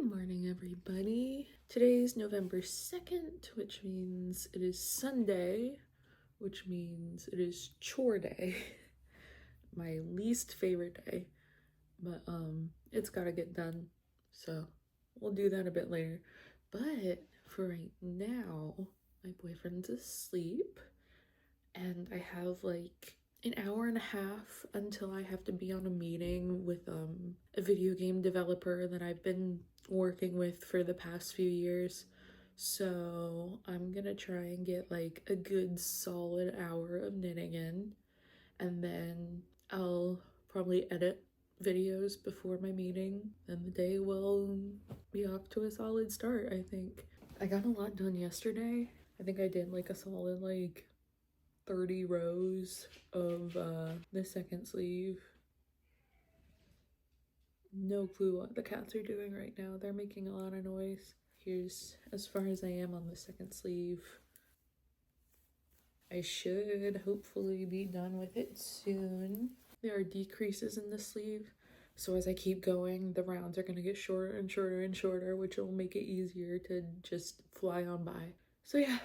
Good morning, everybody. Today's November 2nd, which means it is Sunday, which means it is chore day. My least favorite day, but it's gotta get done, so we'll do that a bit later. But for right now, my boyfriend's asleep, and I have like an hour and a half until I have to be on a meeting with a video game developer that I've been working with for the past few years. So I'm gonna try and get like a good solid hour of knitting in, and then I'll probably edit videos before my meeting, and the day will be off to a solid start. I think I got a lot done yesterday. I think I did like a solid like 30 rows of the second sleeve. No clue what the cats are doing right now. They're making a lot of noise. Here's as far as I am on the second sleeve. I should hopefully be done with it soon. There are decreases in the sleeve, so as I keep going, the rounds are gonna get shorter and shorter and shorter, which will make it easier to just fly on by. So yeah.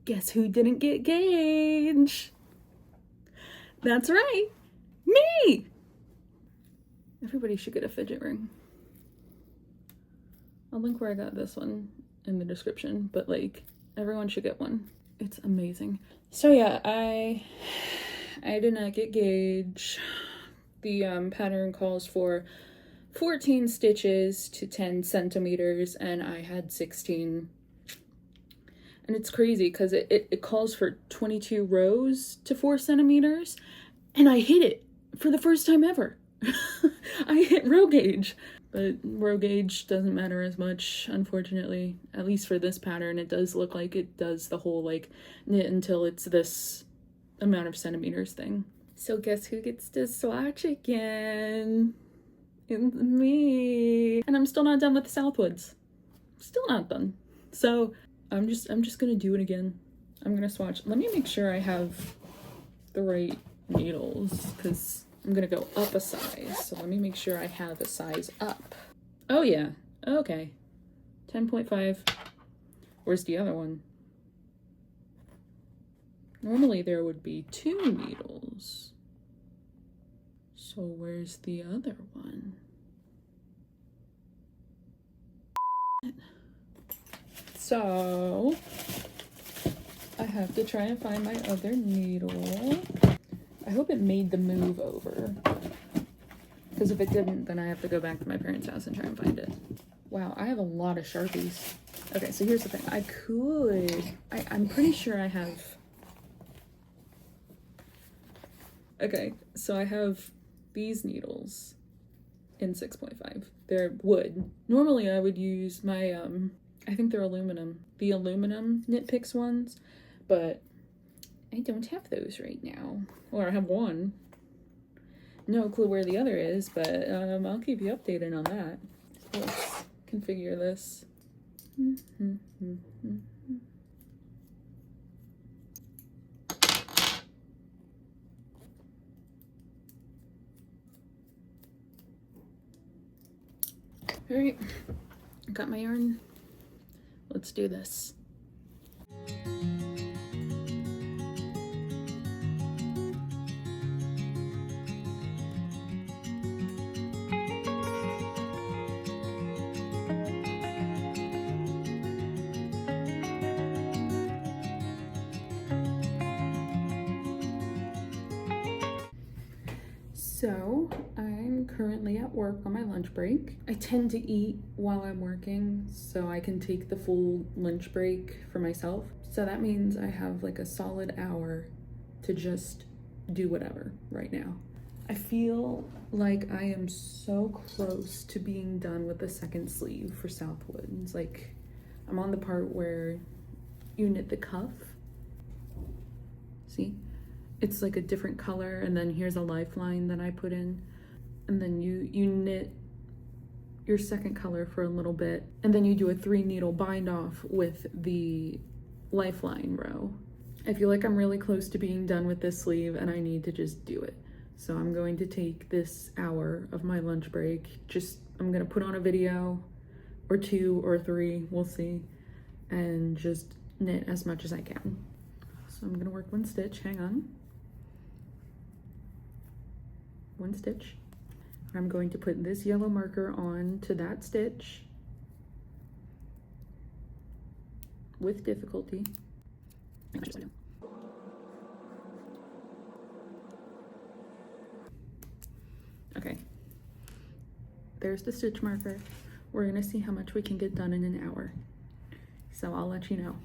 Guess who didn't get gauge? That's right, me! Everybody should get a fidget ring. I'll link where I got this one in the description, but like everyone should get one. It's amazing. So yeah, I did not get gauge. The pattern calls for 14 stitches to 10 centimeters, and I had 16. And it's crazy because it calls for 22 rows to 4 centimeters, and I hit it for the first time ever. I hit row gauge, but row gauge doesn't matter as much, unfortunately. At least for this pattern, it does look like it does the whole like knit until it's this amount of centimeters thing. So guess who gets to swatch again? It's me. And I'm still not done with the Southwoods. Still not done. So I'm just gonna do it again. I'm gonna swatch. Let me make sure I have the right needles, because I'm gonna go up a size. So let me make sure I have a size up. Oh yeah, okay. 10.5. Where's the other one? Normally there would be 2 needles. So where's the other one? So I have to try and find my other needle. I hope it made the move over, because if it didn't, then I have to go back to my parents' house and try and find it. Wow, I have a lot of Sharpies. Okay, so here's the thing. I'm pretty sure I have. Okay, so I have these needles in 6.5. They're wood. Normally I would use my I think they're aluminum. The aluminum Knit Picks ones, but I don't have those right now. Or I have one. No clue where the other is, but I'll keep you updated on that. So let's configure this. All right, got my yarn. Let's do this. So I'm currently at work on my lunch break. I tend to eat while I'm working so I can take the full lunch break for myself. So that means I have like a solid hour to just do whatever right now. I feel like I am so close to being done with the second sleeve for Southwoods. Like I'm on the part where you knit the cuff. See? It's like a different color, and then here's a lifeline that I put in, and then you knit your second color for a little bit, and then you do a 3 needle bind off with the lifeline row. I feel like I'm really close to being done with this sleeve and I need to just do it. So I'm going to take this hour of my lunch break. I'm gonna put on a video or 2 or 3, we'll see, and just knit as much as I can. So I'm gonna work 1 stitch, hang on. 1 stitch. I'm going to put this yellow marker on to that stitch with difficulty. Okay, there's the stitch marker. We're gonna see how much we can get done in an hour. So I'll let you know.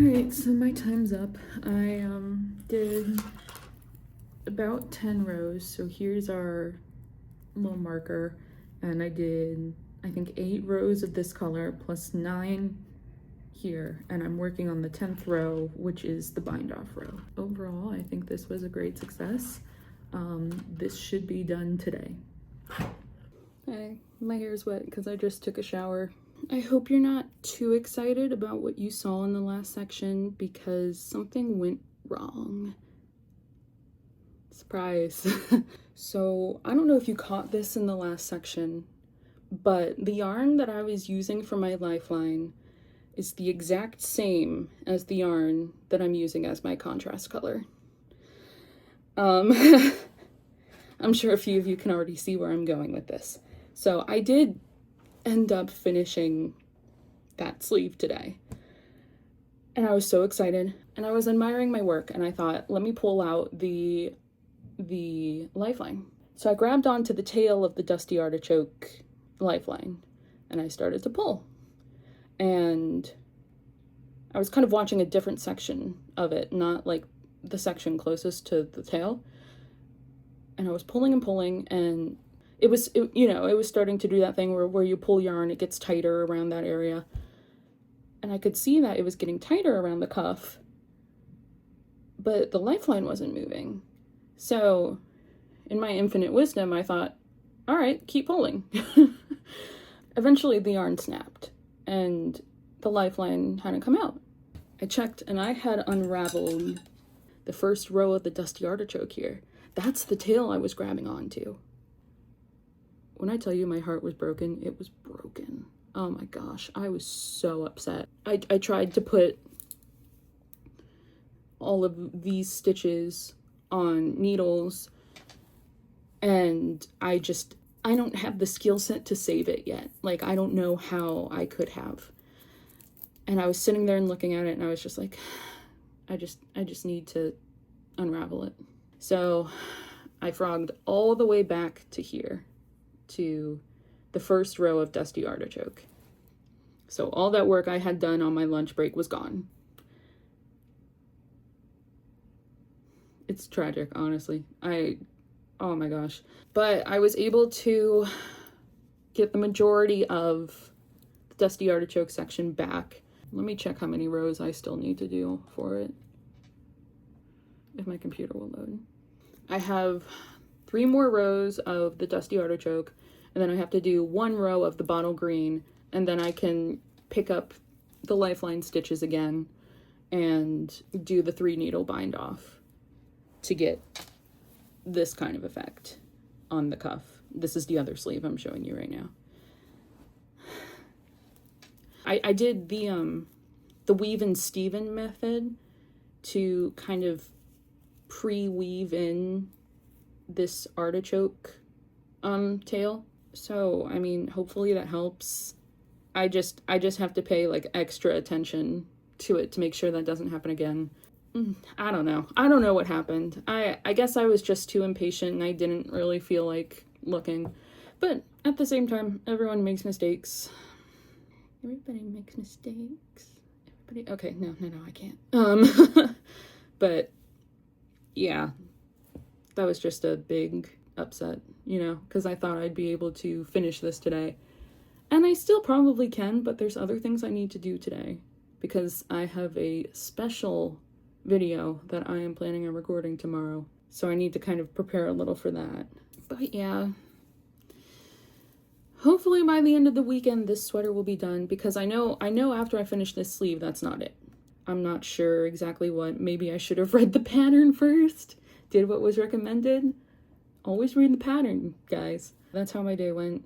Alright, so my time's up. I did about 10 rows, so here's our little marker, and I did, I think, 8 rows of this color plus 9 here, and I'm working on the 10th row, which is the bind off row. Overall, I think this was a great success. This should be done today. My hair's wet because I just took a shower. I hope you're not too excited about what you saw in the last section because something went wrong. Surprise. So I don't know if you caught this in the last section, but the yarn that I was using for my lifeline is the exact same as the yarn that I'm using as my contrast color. I'm sure a few of you can already see where I'm going with this. So I did end up finishing that sleeve today. And I was so excited. And I was admiring my work and I thought, let me pull out the lifeline. So I grabbed onto the tail of the Dusty Artichoke lifeline and I started to pull. And I was kind of watching a different section of it, not like the section closest to the tail. And I was pulling and pulling, and it was starting to do that thing where you pull yarn, it gets tighter around that area. And I could see that it was getting tighter around the cuff, but the lifeline wasn't moving. So in my infinite wisdom, I thought, all right, keep pulling. Eventually the yarn snapped and the lifeline hadn't come out. I checked and I had unraveled the first row of the Dusty Artichoke here. That's the tail I was grabbing onto. When I tell you my heart was broken, it was broken. Oh my gosh, I was so upset. I tried to put all of these stitches on needles, and I don't have the skill set to save it yet. Like, I don't know how I could have. And I was sitting there and looking at it, and I was just like, I just need to unravel it. So I frogged all the way back to here, to the first row of Dusty Artichoke. So all that work I had done on my lunch break was gone. It's tragic, honestly. Oh my gosh. But I was able to get the majority of the Dusty Artichoke section back. Let me check how many rows I still need to do for it, if my computer will load. I have 3 more rows of the Dusty Artichoke, and then I have to do 1 row of the bottle green, and then I can pick up the lifeline stitches again and do the 3 needle bind off to get this kind of effect on the cuff. This is the other sleeve I'm showing you right now. I did the weave and Steven method to kind of pre-weave in this artichoke tail. So, I mean, hopefully that helps. I just have to pay like extra attention to it to make sure that doesn't happen again. I don't know. I don't know what happened. I guess I was just too impatient and I didn't really feel like looking. But at the same time, everyone makes mistakes. Everybody makes mistakes. Everybody. Okay, no, I can't. But yeah, that was just a big upset, you know, because I thought I'd be able to finish this today. And I still probably can, but there's other things I need to do today because I have a special video that I am planning on recording tomorrow. So I need to kind of prepare a little for that. But yeah, hopefully by the end of the weekend, this sweater will be done because I know after I finish this sleeve, that's not it. I'm not sure exactly what. Maybe I should have read the pattern first, did what was recommended. Always read the pattern, guys. That's how my day went.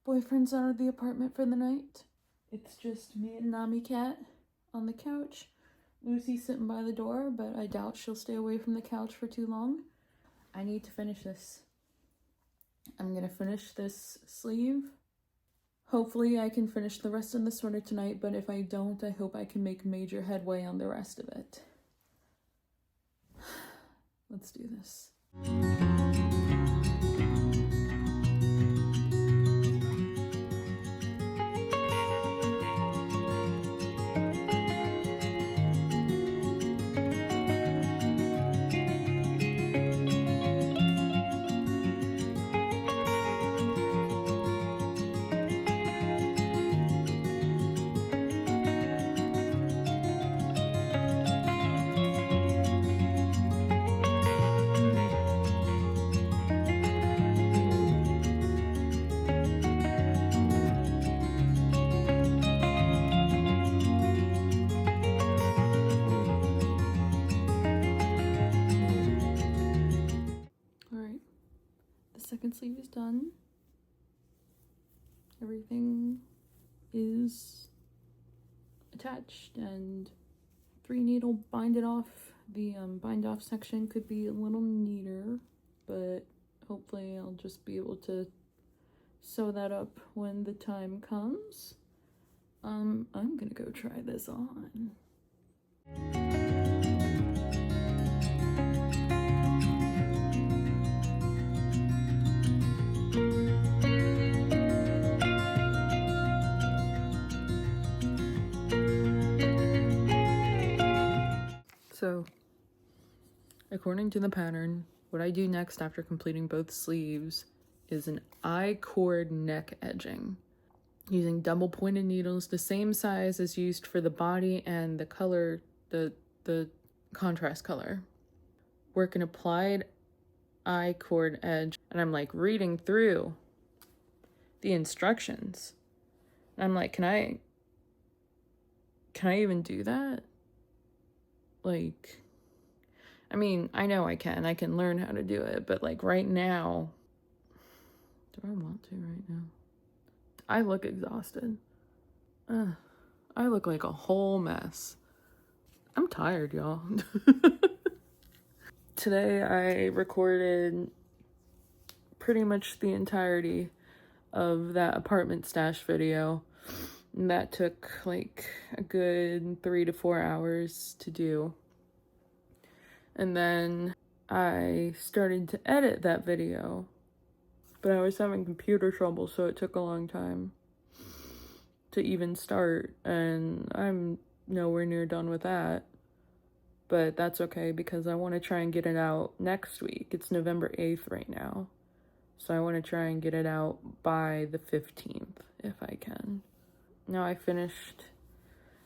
Boyfriend's out of the apartment for the night. It's just me and Nami Cat on the couch. Lucy's sitting by the door, but I doubt she'll stay away from the couch for too long. I need to finish this. I'm gonna finish this sleeve. Hopefully I can finish the rest of the sweater tonight, but if I don't, I hope I can make major headway on the rest of it. Let's do this. Second sleeve is done. Everything is attached and 3 needle binded off. The bind off section could be a little neater, but hopefully I'll just be able to sew that up when the time comes. I'm gonna go try this on. So, according to the pattern, what I do next after completing both sleeves is an I-cord neck edging. using double pointed needles, the same size as used for the body and the color, the contrast color. Work an applied I-cord edge, and I'm like reading through the instructions. And I'm like, can I even do that? Like, I mean, I know I can learn how to do it, but like right now, do I want to right now? I look exhausted. I look like a whole mess. I'm tired, y'all. Today I recorded pretty much the entirety of that apartment stash video. And that took like a good 3 to 4 hours to do. And then I started to edit that video, but I was having computer trouble, so it took a long time to even start, and I'm nowhere near done with that. But that's okay, because I want to try and get it out next week. It's November 8th right now, so I want to try and get it out by the 15th if I can. Now I finished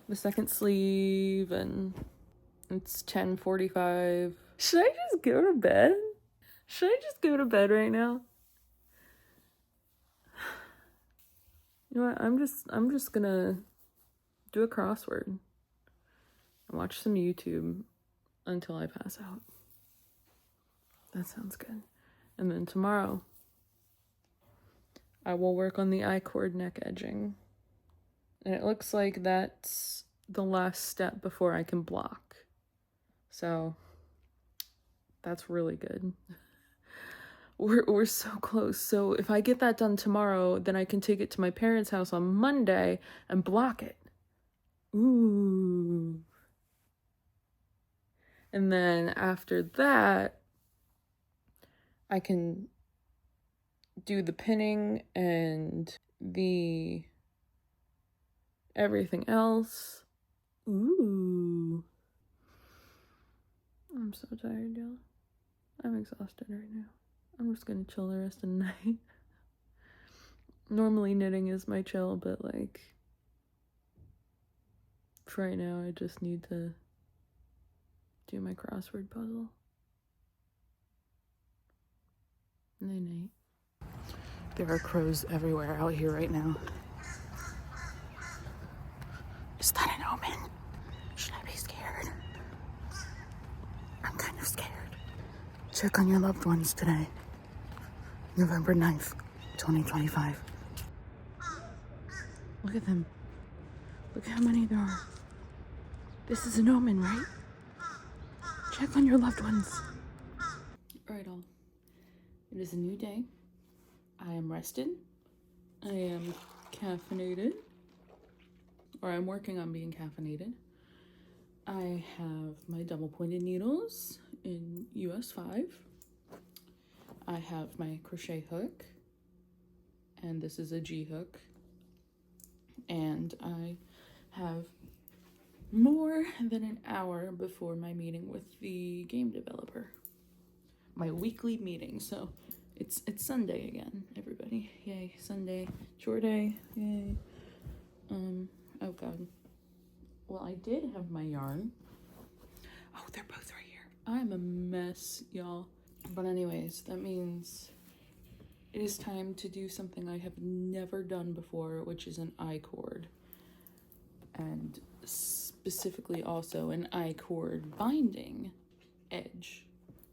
the second sleeve, and it's 10:45. Should I just go to bed? Should I just go to bed right now? You know what? I'm just gonna do a crossword and watch some YouTube until I pass out. That sounds good. And then tomorrow, I will work on the I-cord neck edging. And it looks like that's the last step before I can block. So, that's really good. We're so close. So if I get that done tomorrow, then I can take it to my parents' house on Monday and block it. Ooh. And then after that, I can do the pinning and the everything else. Ooh. I'm so tired, y'all. I'm exhausted right now. I'm just gonna chill the rest of the night. Normally knitting is my chill, but like, for right now, I just need to do my crossword puzzle. Night. There are crows everywhere out here right now. Is that an omen? Should I be scared? I'm kind of scared. Check on your loved ones today. November 9th, 2025. Look at them. Look how many there are. This is an omen, right? Check on your loved ones. Alright, all. It is a new day. I am rested. I am caffeinated. Or I'm working on being caffeinated. I have my double pointed needles in US 5. I have my crochet hook. And this is a G hook. And I have more than an hour before my meeting with the game developer. My weekly meeting. So it's Sunday again, everybody. Yay, Sunday. Chore day. Yay. Oh god. Well, I did have my yarn. Oh, they're both right here. I'm a mess, y'all. But anyways, that means it is time to do something I have never done before, which is an I-cord. And specifically also an I-cord binding edge.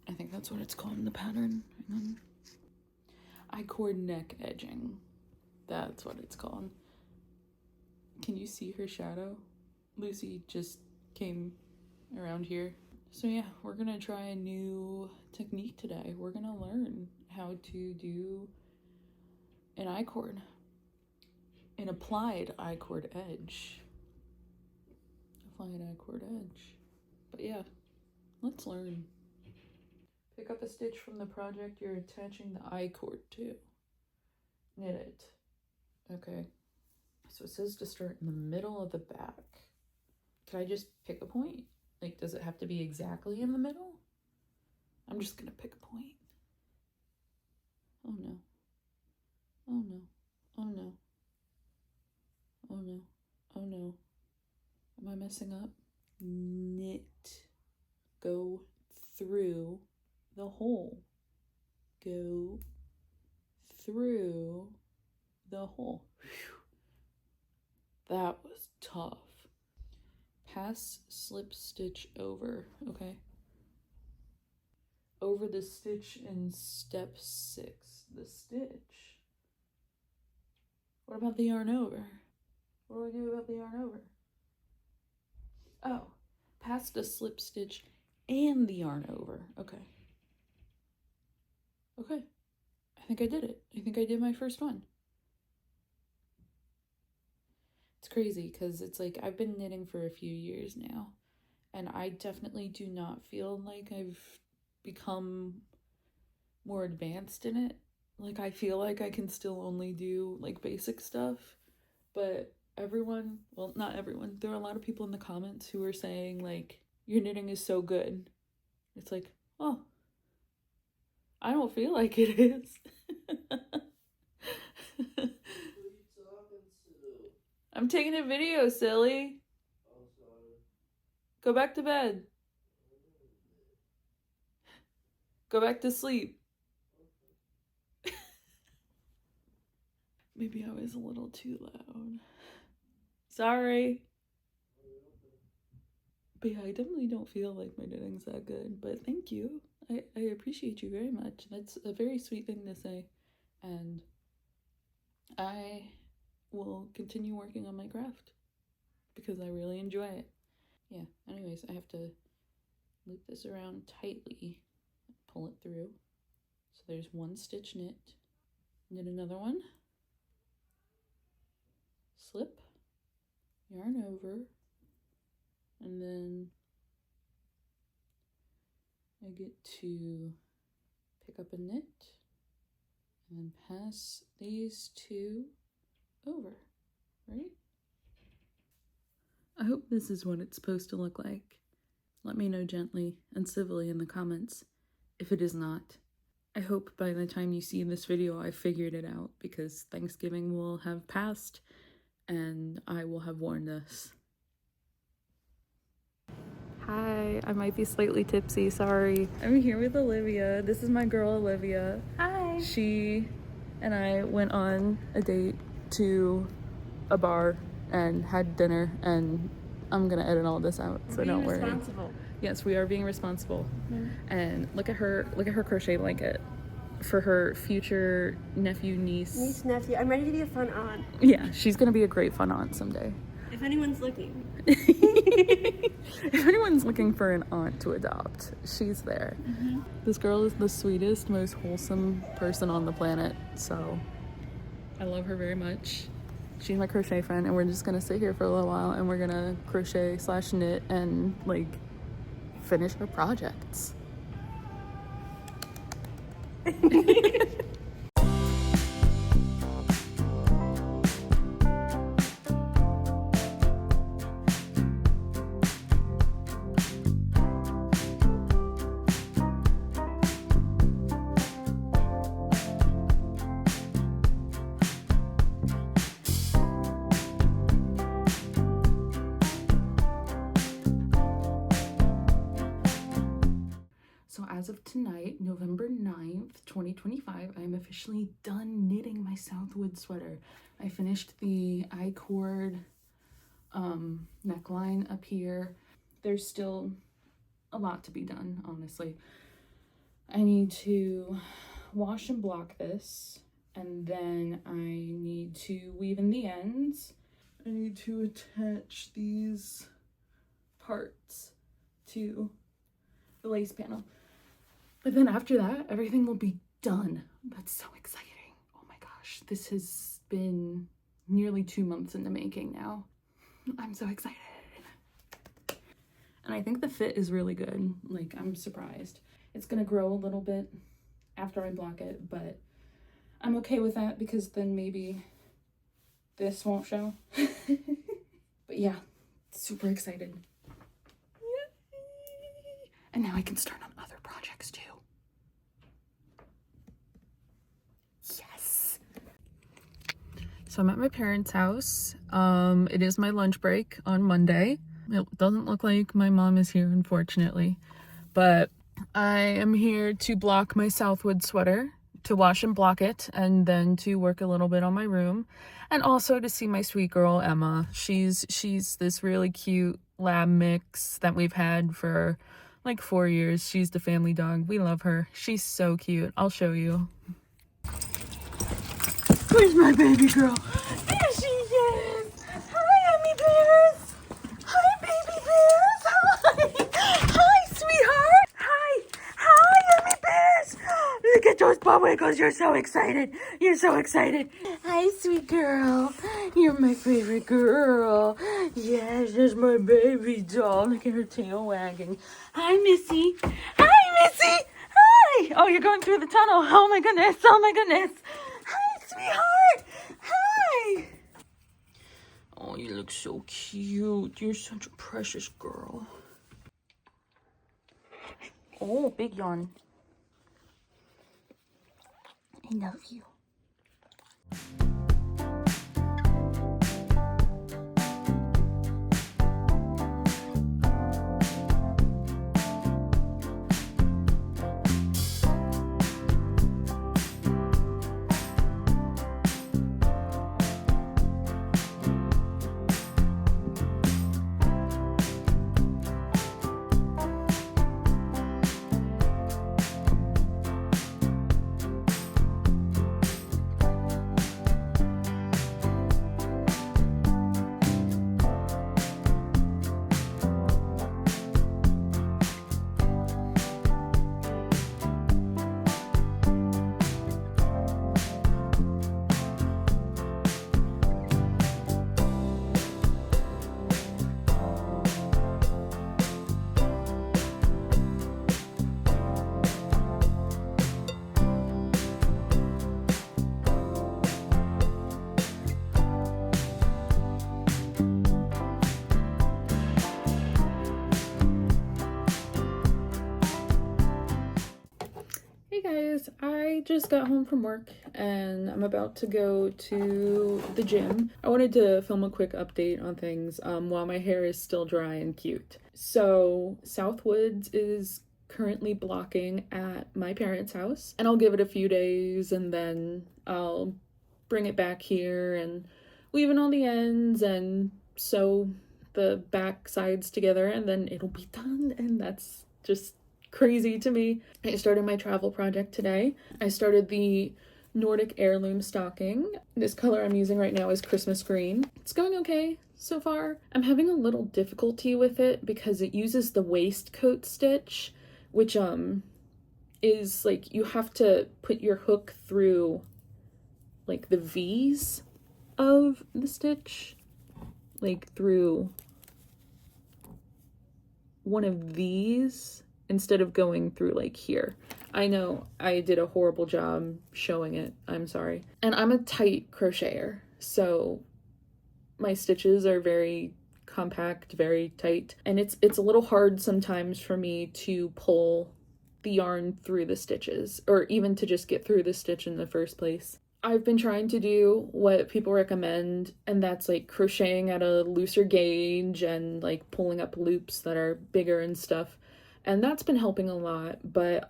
I think that's what it's called in the pattern. Hang on. I-cord neck edging. That's what it's called. Can you see her shadow? Lucy just came around here. So yeah, we're gonna try a new technique today. We're gonna learn how to do an I-cord. An applied I-cord edge. Applied I-cord edge. But yeah, let's learn. Pick up a stitch from the project you're attaching the I-cord to. Knit it. Okay. So it says to start in the middle of the back. Can I just pick a point? Like, does it have to be exactly in the middle? I'm just gonna pick a point. Oh no. Oh no. Oh no. Oh no. Oh no. Am I messing up? Knit. Go through the hole. Go through the hole. Whew. That was tough. Pass slip stitch over. Okay. Over the stitch in step 6. The stitch. What about the yarn over? What do I do about the yarn over? Oh, past the slip stitch and the yarn over. Okay. Okay. I think I did it. I think I did my first one. It's crazy because it's like I've been knitting for a few years now, and I definitely do not feel like I've become more advanced in it. Like I feel like I can still only do like basic stuff, but everyone, well, not everyone, there are a lot of people in the comments who are saying like your knitting is so good. It's like, oh, I don't feel like it is. I'm taking a video, silly. Go back to bed. Go back to sleep. Maybe I was a little too loud. Sorry. But yeah, I definitely don't feel like my knitting's that good. But thank you. I appreciate you very much. That's a very sweet thing to say. And I will continue working on my craft because I really enjoy it. Yeah, anyways, I have to loop this around tightly, pull it through. So there's one stitch knit, knit another one, slip, yarn over, and then I get to pick up a knit and then pass these two over, right? I hope this is what it's supposed to look like. Let me know gently and civilly in the comments if it is not. I hope by the time you see this video I figured it out, because Thanksgiving will have passed and I will have worn this. Hi, I might be slightly tipsy, sorry. I'm here with Olivia. This is my girl Olivia. Hi. She and I went on a date to a bar and had dinner, and I'm gonna edit all this out, so don't worry. Responsible. Yes, we are being responsible. And look at her crochet blanket for her future nephew, niece, nephew. I'm ready to be a fun aunt. Yeah, she's gonna be a great fun aunt someday. If anyone's looking. If anyone's looking for an aunt to adopt, she's there. This girl is the sweetest, most wholesome person on the planet, so I love her very much. She's my crochet friend, and we're just gonna sit here for a little while and we're gonna crochet / knit and like finish our projects. So as of tonight, November 9th, 2025, I am officially done knitting my Southwood sweater. I finished the I-cord neckline up here. There's still a lot to be done, honestly. I need to wash and block this, and then I need to weave in the ends. I need to attach these parts to the lace panel. But then after that, everything will be done. That's so exciting. Oh my gosh, this has been nearly 2 months in the making now. I'm so excited. And I think the fit is really good. Like, I'm surprised. It's gonna grow a little bit after I block it, but I'm okay with that because then maybe this won't show. But yeah, super excited. Yay! And now I can start on other projects too. So I'm at my parents' house. It is my lunch break on Monday. It doesn't look like my mom is here, unfortunately, but I am here to block my Southwood sweater, to wash and block it, and then to work a little bit on my room, and also to see my sweet girl Emma. She's this really cute lab mix that we've had for like 4 years. She's the family dog. We love her. She's so cute. I'll show you. Where's my baby girl? There she is. Hi, Emmy Bears. Hi, baby bears. Hi. Hi, sweetheart. Hi. Hi, Emmy Bears. Look at those bum wiggles. You're so excited. You're so excited. Hi, sweet girl. You're my favorite girl. Yes, that's my baby doll. Look at her tail wagging. Hi, Missy. Hi, Missy. Hi. Oh, you're going through the tunnel. Oh, my goodness. Oh, my goodness. Hi, sweetheart. Hi. Oh, you look so cute. You're such a precious girl. Oh, big yawn. I love you. Hey guys, I just got home from work and I'm about to go to the gym. I wanted to film a quick update on things while my hair is still dry and cute. So Southwoods is currently blocking at my parents' house, and I'll give it a few days and then I'll bring it back here and weave in all the ends and sew the back sides together, and then it'll be done, and that's just crazy to me. I started my travel project today. I started the Nordic heirloom stocking. This color I'm using right now is Christmas green. It's going okay so far. I'm having a little difficulty with it because it uses the waistcoat stitch, which is like you have to put your hook through like the V's of the stitch, like through one of these instead of going through like here. I know I did a horrible job showing it. I'm sorry. And I'm a tight crocheter, so my stitches are very compact, very tight, and it's a little hard sometimes for me to pull the yarn through the stitches, or even to just get through the stitch in the first place. I've been trying to do what people recommend, and that's like crocheting at a looser gauge and like pulling up loops that are bigger and stuff. And that's been helping a lot, but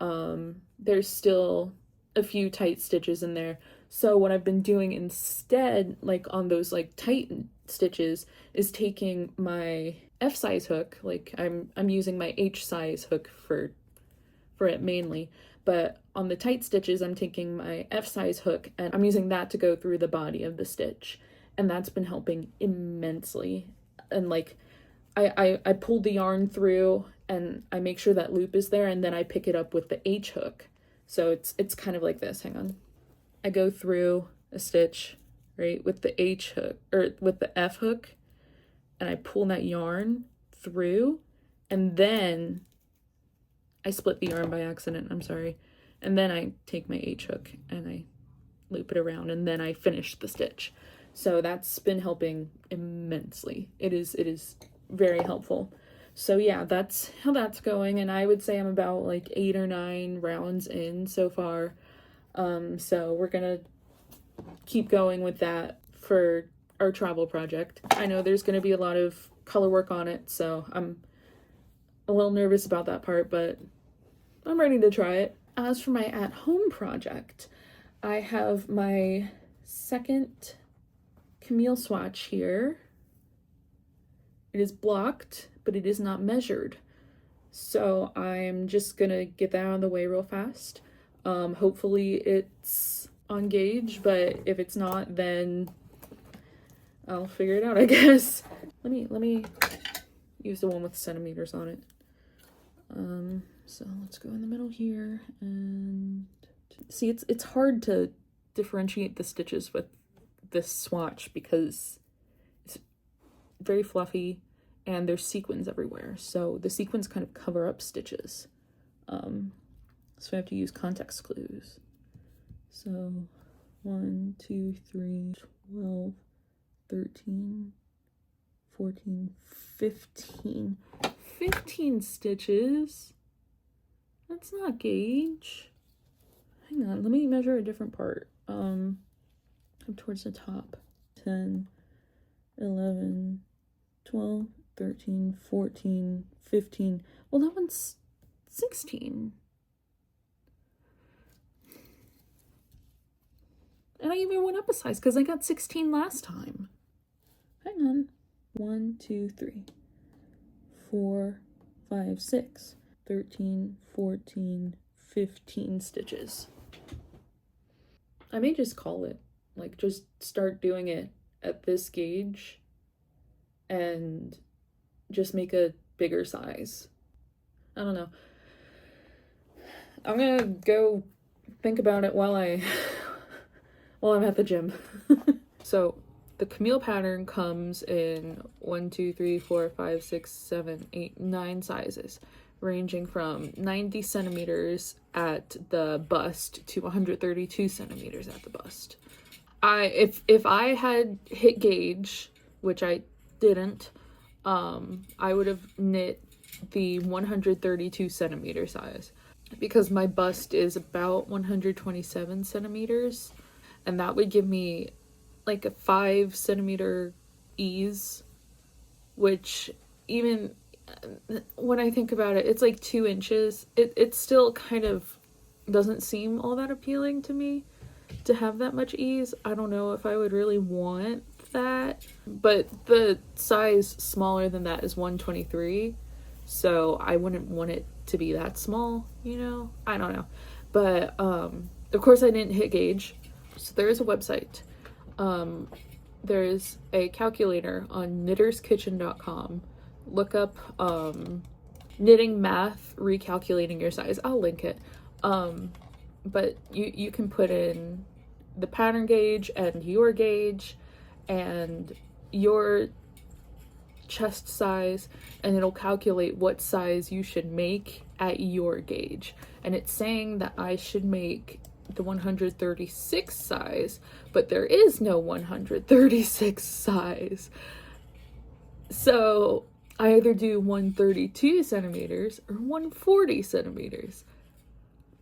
there's still a few tight stitches in there. So what I've been doing instead, like on those like tight stitches, is taking my F size hook. Like I'm using my H size hook for it mainly, but on the tight stitches I'm taking my F size hook and I'm using that to go through the body of the stitch, and that's been helping immensely. And like I pull the yarn through and I make sure that loop is there, and then I pick it up with the H hook. So it's kind of like this. Hang on. I go through a stitch, right, with the H hook, or with the F hook, and I pull that yarn through, and then I split the yarn by accident, I'm sorry. And then I take my H hook and I loop it around, and then I finish the stitch. So that's been helping immensely. It is very helpful. So yeah, that's how that's going, and I would say I'm about like 8 or 9 rounds in so far. So we're gonna keep going with that for our travel project. I know there's going to be a lot of color work on it, so I'm a little nervous about that part, but I'm ready to try it. As for my at-home project, I have my second Camille swatch here. It is blocked, but it is not measured. So I'm just gonna get that out of the way real fast. Hopefully it's on gauge, but if it's not, then I'll figure it out, I guess. Let me use the one with centimeters on it. So let's go in the middle here, and see, it's hard to differentiate the stitches with this swatch because it's very fluffy and there's sequins everywhere, so the sequins kind of cover up stitches. So I have to use context clues. So 1, 2, 3, 12, 13, 14, 15. 15 stitches. That's not gauge. Hang on, let me measure a different part. Up towards the top. 10, 11, 12, 13, 14, 15. Well, that one's 16. And I even went up a size because I got 16 last time. Hang on. 1, 2, 3, 4, 5, 6, 13, 14, 15 stitches. I may just call it. Like, just start doing it at this gauge and just make a bigger size. I don't know. I'm gonna go think about it while I'm at the gym. So the Camille pattern comes in 1, 2, 3, 4, 5, 6, 7, 8, 9 sizes, ranging from 90 centimeters at the bust to 132 centimeters at the bust. If I had hit gauge, which I didn't, I would have knit the 132 centimeter size because my bust is about 127 centimeters, and that would give me like a 5 centimeter ease, which even when I think about it, it's like 2 inches. It still kind of doesn't seem all that appealing to me to have that much ease. I don't know if I would really want that, but the size smaller than that is 123, so I wouldn't want it to be that small, you know? I don't know. But of course I didn't hit gauge, so there is a website. There's a calculator on knitterskitchen.com. Look up knitting math recalculating your size. I'll link it. But you can put in the pattern gauge and your gauge and your chest size, and it'll calculate what size you should make at your gauge. And it's saying that I should make the 136 size, but there is no 136 size. So I either do 132 centimeters or 140 centimeters.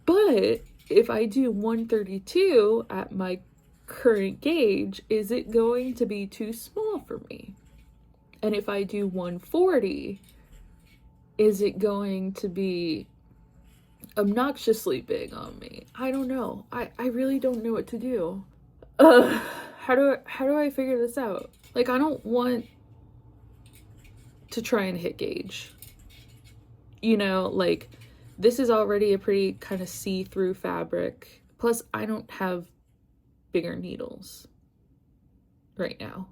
But if I do 132 at my current gauge, is it going to be too small for me? And if I do 140, is it going to be obnoxiously big on me? I don't know. I really don't know what to do. How do I figure this out? Like, I don't want to try and hit gauge. You know, like, this is already a pretty kind of see-through fabric. Plus, I don't have bigger needles right now.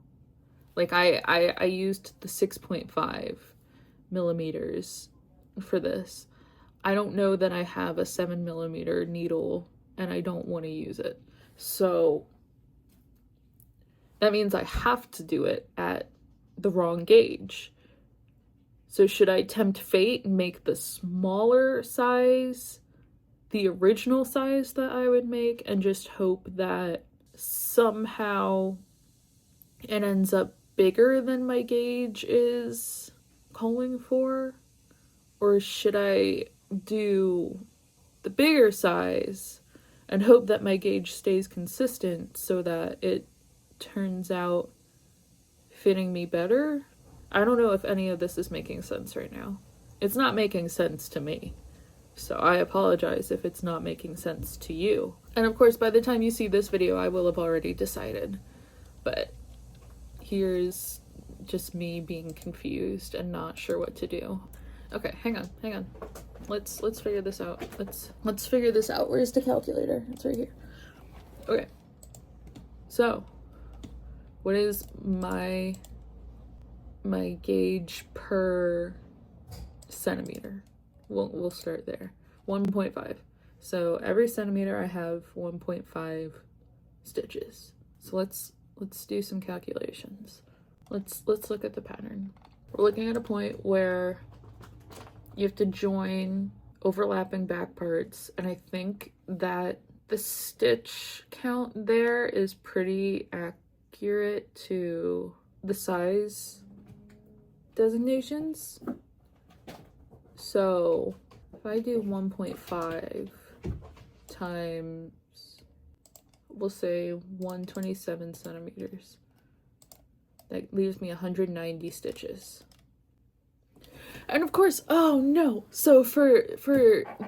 Like, I used the 6.5 millimeters for this. I don't know that I have a 7 millimeter needle, and I don't want to use it. So that means I have to do it at the wrong gauge. So should I tempt fate and make the smaller size the original size that I would make and just hope that somehow it ends up bigger than my gauge is calling for? Or should I do the bigger size and hope that my gauge stays consistent so that it turns out fitting me better. I don't know if any of this is making sense right now. It's not making sense to me. So I apologize if it's not making sense to you. And of course, by the time you see this video, I will have already decided. But here's just me being confused and not sure what to do. Okay, hang on. Let's figure this out. Let's figure this out. Where's the calculator? It's right here. Okay. So, what is my gauge per centimeter? We'll start there. 1.5. So every centimeter I have 1.5 stitches. So let's do some calculations. Let's look at the pattern. We're looking at a point where you have to join overlapping back parts, and I think that the stitch count there is pretty accurate to the size designations. So if I do 1.5 times, we'll say 127 centimeters, that leaves me 190 stitches. And of course, oh no, so for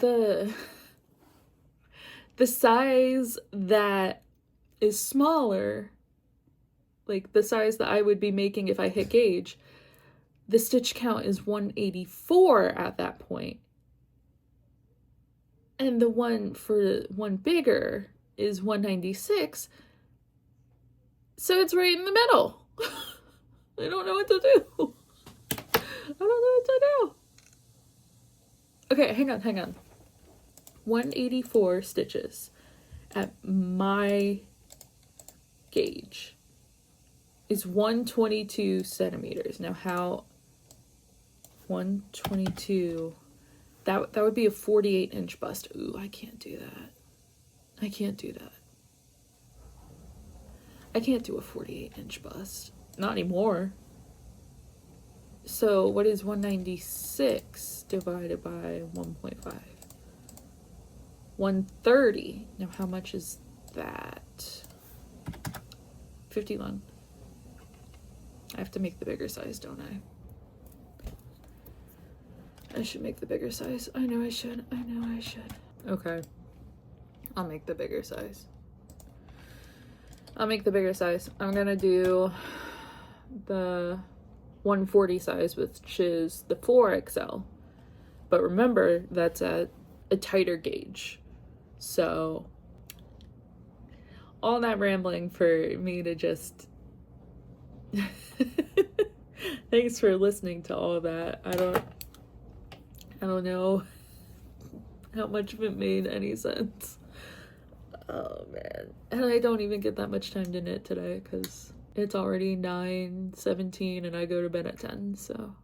the size that is smaller, like the size that I would be making if I hit gauge, the stitch count is 184 at that point. And the one for one bigger is 196. So it's right in the middle. I don't know what to do. I don't know what to do. Okay, hang on. 184 stitches at my gauge is 122 centimeters. Now how 122, that would be a 48-inch bust. Ooh, I can't do that. I can't do a 48-inch bust. Not anymore. So what is 196 divided by 1.5? 130. Now how much is that? 51. I have to make the bigger size, don't I? I should make the bigger size. I know I should. Okay. I'll make the bigger size. I'm gonna do the 140 size, which is the 4XL. But remember, that's at a tighter gauge. So, all that rambling for me to just... Thanks for listening to all that. I don't know how much of it made any sense. Oh man. And I don't even get that much time to knit today because it's already 9:17 and I go to bed at 10, so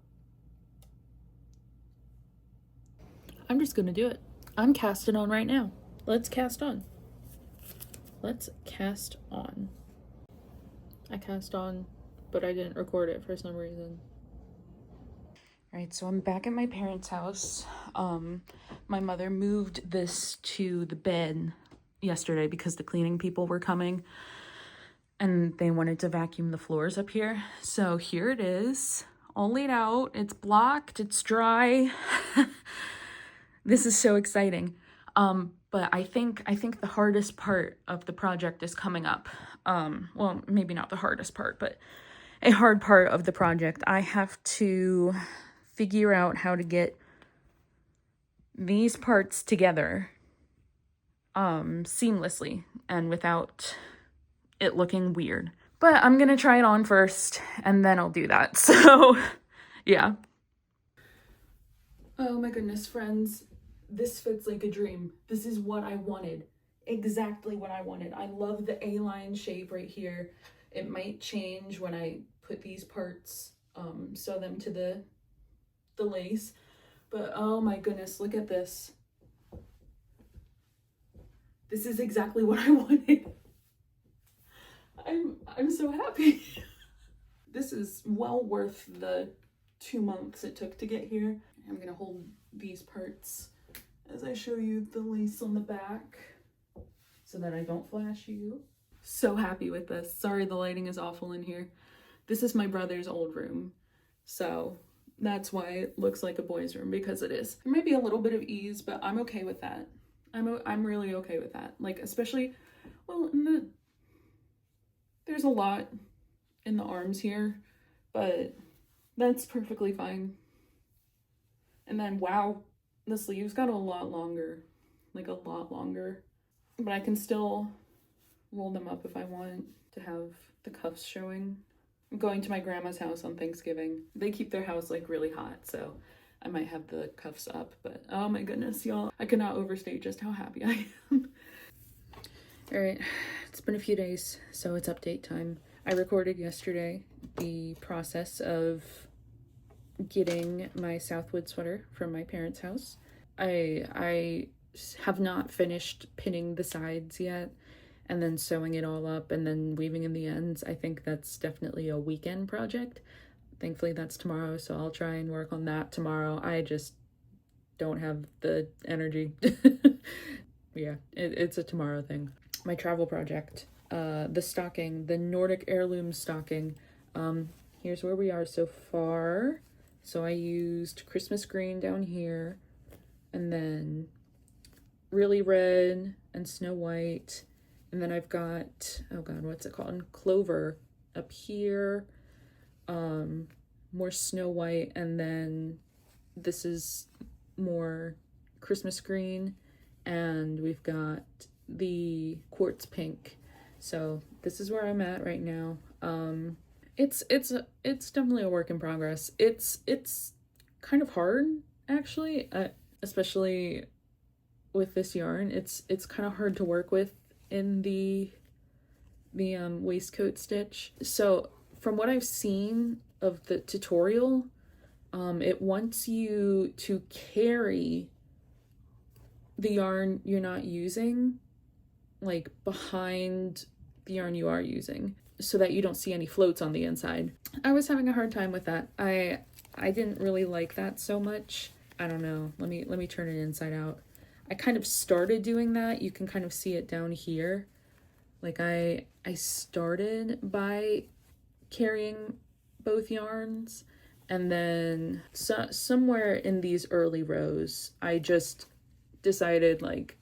I'm just gonna do it. I'm casting on right now. Let's cast on. I cast on, but I didn't record it for some reason. Alright, so I'm back at my parents' house. My mother moved this to the bed yesterday because the cleaning people were coming and they wanted to vacuum the floors up here. So here it is, all laid out. It's blocked, it's dry. This is so exciting. But I think the hardest part of the project is coming up. Well, maybe not the hardest part, but a hard part of the project. I have to figure out how to get these parts together seamlessly and without it looking weird. But I'm gonna try it on first and then I'll do that. So yeah. Oh my goodness, friends. This fits like a dream. This is what I wanted. Exactly what I wanted. I love the A-line shape right here. It might change when I put these parts, sew them to the lace. But oh my goodness, look at this. This is exactly what I wanted. I'm so happy. This is well worth the 2 months it took to get here. I'm gonna hold these parts as I show you the lace on the back so that I don't flash you. so happy with this. Sorry the lighting is awful in here. This is my brother's old room, so that's why it looks like a boy's room, because it is. There might be a little bit of ease, but I'm okay with that. I'm really okay with that. Like, especially, well, there's a lot in the arms here, but that's perfectly fine. And then, wow, the sleeves got a lot longer, like a lot longer, but I can still roll them up if I want to have the cuffs showing. I'm going to my grandma's house on Thanksgiving. They keep their house like really hot, so I might have the cuffs up, but oh my goodness, y'all, I cannot overstate just how happy I am. All right, it's been a few days, so it's update time. I recorded yesterday the process of getting my Southwood sweater from my parents' house. I have not finished pinning the sides yet, and then sewing it all up and then weaving in the ends. I think that's definitely a weekend project. Thankfully that's tomorrow, so I'll try and work on that tomorrow. I just don't have the energy. Yeah, it's a tomorrow thing. My travel project, the stocking, the Nordic heirloom stocking. Here's where we are so far. So I used Christmas green down here, and then really red and snow white. And then I've got, oh God, what's it called? Clover up here, more snow white. And then this is more Christmas green. And we've got the quartz pink. So this is where I'm at right now. It's definitely a work in progress. It's kind of hard, actually, especially with this yarn. It's kind of hard to work with in the waistcoat stitch. So from what I've seen of the tutorial, it wants you to carry the yarn you're not using like behind the yarn you are using, so that you don't see any floats on the inside. I was having a hard time with that. I didn't really like that so much. I don't know. Let me turn it inside out. I kind of started doing that. You can kind of see it down here. Like I started by carrying both yarns, and then somewhere in these early rows, I just decided like,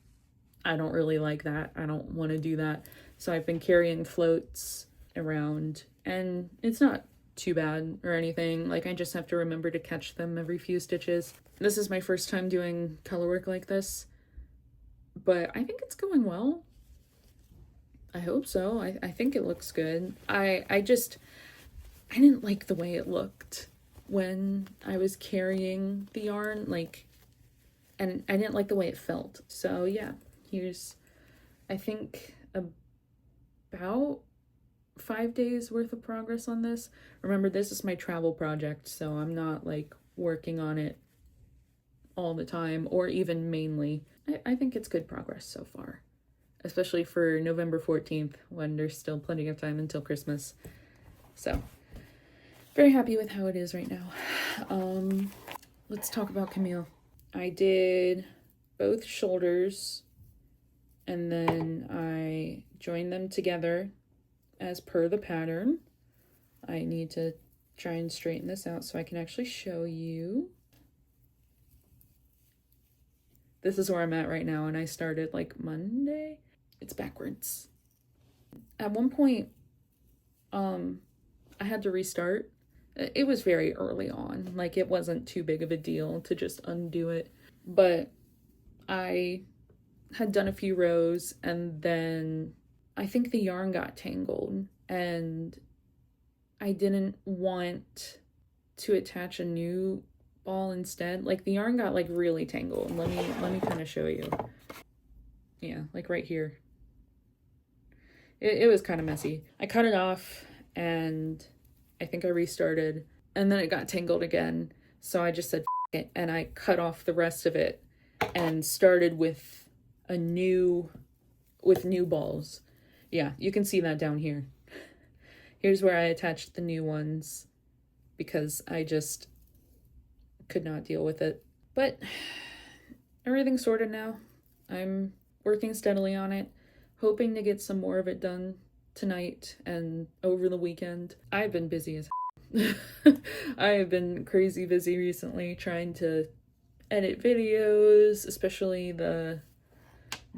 I don't really like that. I don't want to do that. So I've been carrying floats around, and it's not too bad or anything. Like, I just have to remember to catch them every few stitches. This is my first time doing color work like this, but I think it's going well. I hope so. I think it looks good. I didn't like the way it looked when I was carrying the yarn, like, and I didn't like the way it felt. So yeah, here's, I think, about 5 days worth of progress on this. Remember, this is my travel project, so I'm not like working on it all the time, or even mainly. I think it's good progress so far, especially for November 14th, when there's still plenty of time until Christmas. So very happy with how it is right now. Let's talk about Camille. I did both shoulders, and then I joined them together as per the pattern. I need to try and straighten this out so I can actually show you. This is where I'm at right now, and I started like Monday. It's backwards. At one point, I had to restart. It was very early on, like it wasn't too big of a deal to just undo it, but I had done a few rows, and then I think the yarn got tangled, and I didn't want to attach a new ball instead. Like, the yarn got like really tangled. Let me kind of show you. Yeah, like right here. It was kind of messy. I cut it off, and I think I restarted, and then it got tangled again. So I just said F it, and I cut off the rest of it and started with new balls. Yeah, you can see that down here. Here's where I attached the new ones, because I just could not deal with it. But everything's sorted now. I'm working steadily on it, hoping to get some more of it done tonight and over the weekend. I've been busy as I have been crazy busy recently trying to edit videos, especially the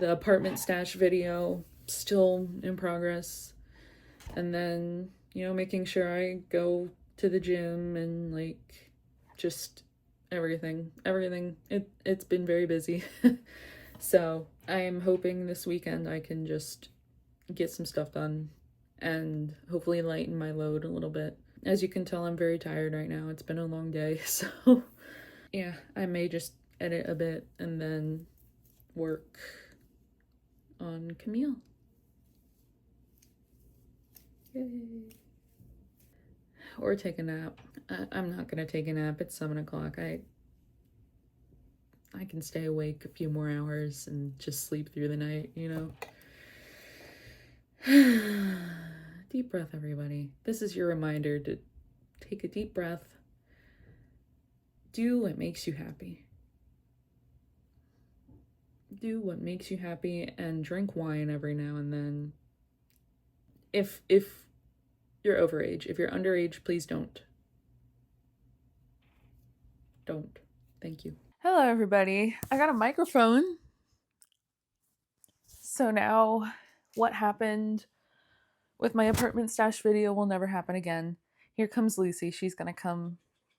apartment stash video, still in progress. And then, making sure I go to the gym and like just everything. It's been very busy. So I am hoping this weekend I can just get some stuff done and hopefully lighten my load a little bit. As you can tell, I'm very tired right now. It's been a long day, so yeah, I may just edit a bit and then work on Camille. Yay. Or take a nap. I'm not gonna take a nap. It's 7 o'clock. I can stay awake a few more hours and just sleep through the night, Deep breath, everybody. This is your reminder to take a deep breath. Do what makes you happy. Do what makes you happy and drink wine every now and then. If you're overage. If you're underage, please don't. Don't. Thank you. Hello, everybody. I got a microphone. So now what happened with my apartment stash video will never happen again. Here comes Lucy. She's gonna come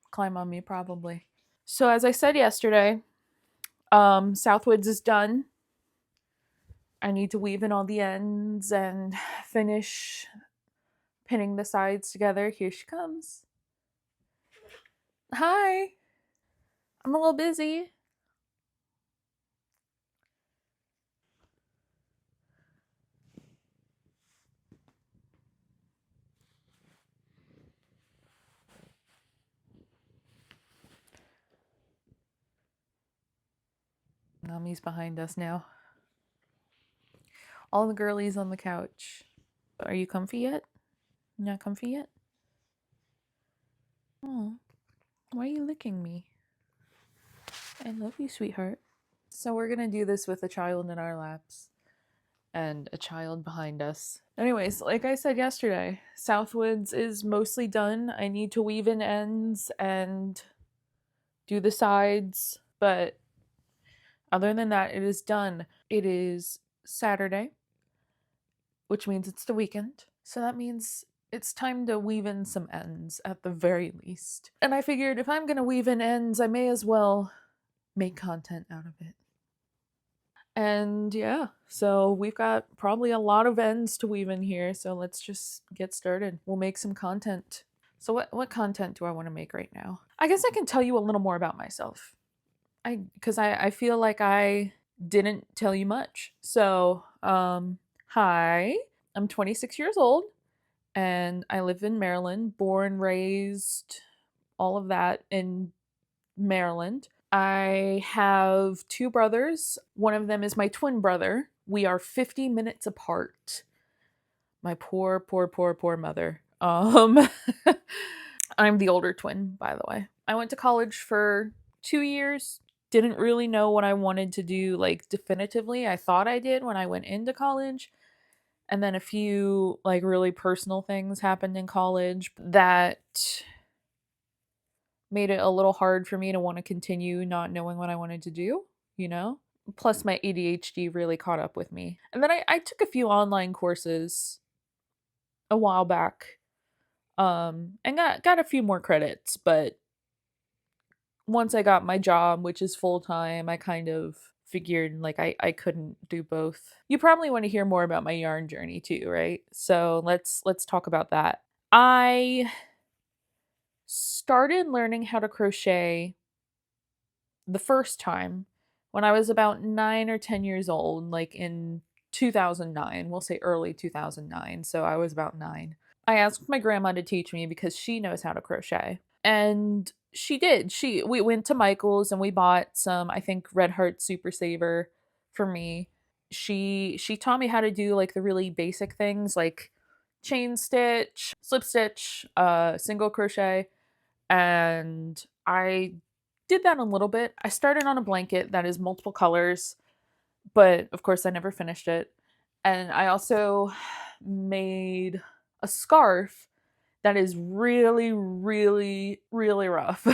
climb on me probably. So as I said yesterday, Southwoods is done. I need to weave in all the ends and finish pinning the sides together. Here she comes. Hi. I'm a little busy. Mommy's behind us now. All the girlies on the couch. Are you comfy yet? Not comfy yet? Oh, why are you licking me? I love you, sweetheart. So we're gonna do this with a child in our laps and a child behind us. Anyways, like I said yesterday, Southwoods is mostly done. I need to weave in ends and do the sides, but other than that, it is done. It is Saturday, which means it's the weekend. So that means it's time to weave in some ends at the very least. And I figured if I'm gonna weave in ends, I may as well make content out of it. And yeah, so we've got probably a lot of ends to weave in here, so let's just get started. We'll make some content. So what content do I want to make right now? I guess I can tell you a little more about myself. Because I feel like I didn't tell you much. So, hi, I'm 26 years old and I live in Maryland, born, raised, all of that in Maryland. I have 2 brothers. One of them is my twin brother. We are 50 minutes apart. My poor mother. I'm the older twin, by the way. I went to college for 2 years. Didn't really know what I wanted to do, like, definitively. I thought I did when I went into college. And then a few, like, really personal things happened in college that made it a little hard for me to want to continue not knowing what I wanted to do, Plus, my ADHD really caught up with me. And then I took a few online courses a while back, and got a few more credits, but once I got my job, which is full-time, I kind of figured like I couldn't do both. You probably want to hear more about my yarn journey too, right? So let's talk about that. I started learning how to crochet the first time when I was about 9 or 10 years old, like in 2009. We'll say early 2009. So I was about 9. I asked my grandma to teach me because she knows how to crochet. And she did. We went to Michael's and we bought some, I think, Red Heart Super Saver for me. She taught me how to do like the really basic things like chain stitch, slip stitch, single crochet, and I did that a little bit. I started on a blanket that is multiple colors, but of course I never finished it. And I also made a scarf that is really, really, really rough.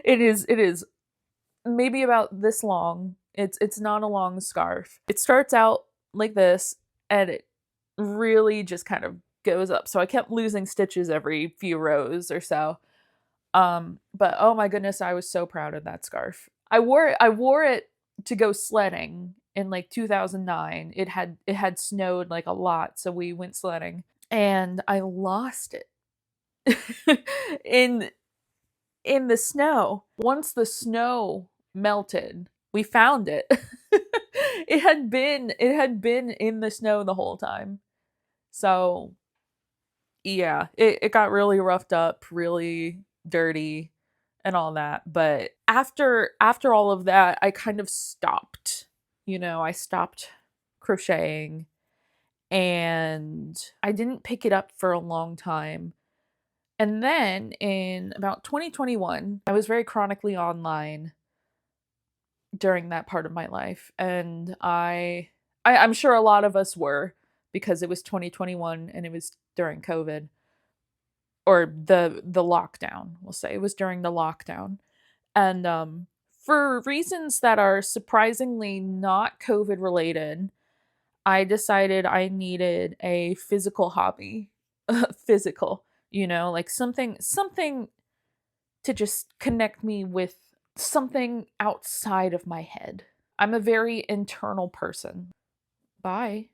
It is maybe about this long. It's not a long scarf. It starts out like this, and it really just kind of goes up. So I kept losing stitches every few rows or so. But oh my goodness, I was so proud of that scarf. I wore it to go sledding in like 2009. It had snowed like a lot, so we went sledding and I lost it in in the snow. Once the snow melted, we found it. It had been in the snow the whole time. So yeah, it got really roughed up, really dirty and all that. But after all of that, I kind of stopped. I stopped crocheting and I didn't pick it up for a long time. And then in about 2021, I was very chronically online during that part of my life. And I'm sure a lot of us were, because it was 2021 and it was during COVID, or the lockdown, we'll say. It was during the lockdown. And for reasons that are surprisingly not COVID related, I decided I needed a physical hobby. Physical, like something to just connect me with something outside of my head. I'm a very internal person. Bye.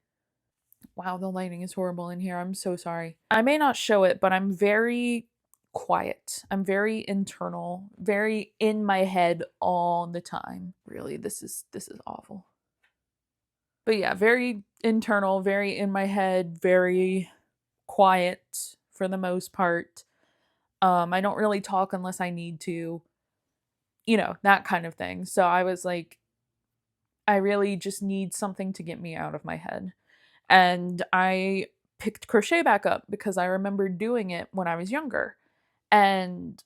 Wow, the lighting is horrible in here. I'm so sorry. I may not show it, but I'm very quiet. I'm very internal, very in my head all the time. Really, this is awful. But yeah, very internal, very in my head, very quiet for the most part. I don't really talk unless I need to, that kind of thing. So I was like, I really just need something to get me out of my head. And I picked crochet back up because I remember doing it when I was younger. And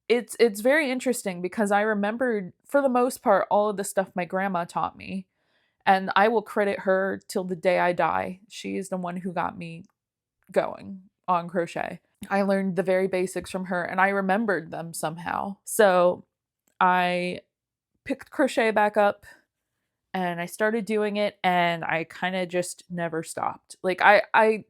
it's very interesting because I remembered for the most part all of the stuff my grandma taught me. And I will credit her till the day I die. She is the one who got me going on crochet. I learned the very basics from her and I remembered them somehow. So I picked crochet back up and I started doing it and I kind of just never stopped. Like I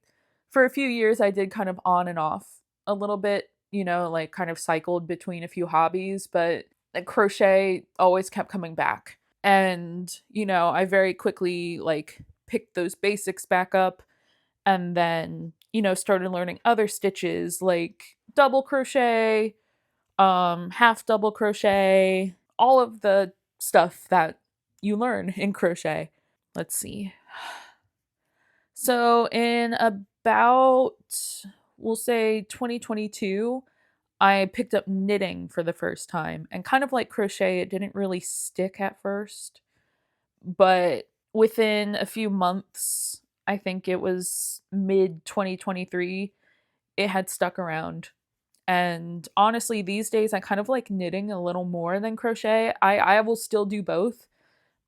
for a few years I did kind of on and off a little bit, like kind of cycled between a few hobbies, but the crochet always kept coming back. And, I very quickly like picked those basics back up and then, started learning other stitches like double crochet, half double crochet, all of the stuff that you learn in crochet. Let's see. So in about, we'll say 2022, I picked up knitting for the first time. And kind of like crochet, it didn't really stick at first. But within a few months, I think it was mid 2023, it had stuck around. And honestly, these days I kind of like knitting a little more than crochet. I will still do both,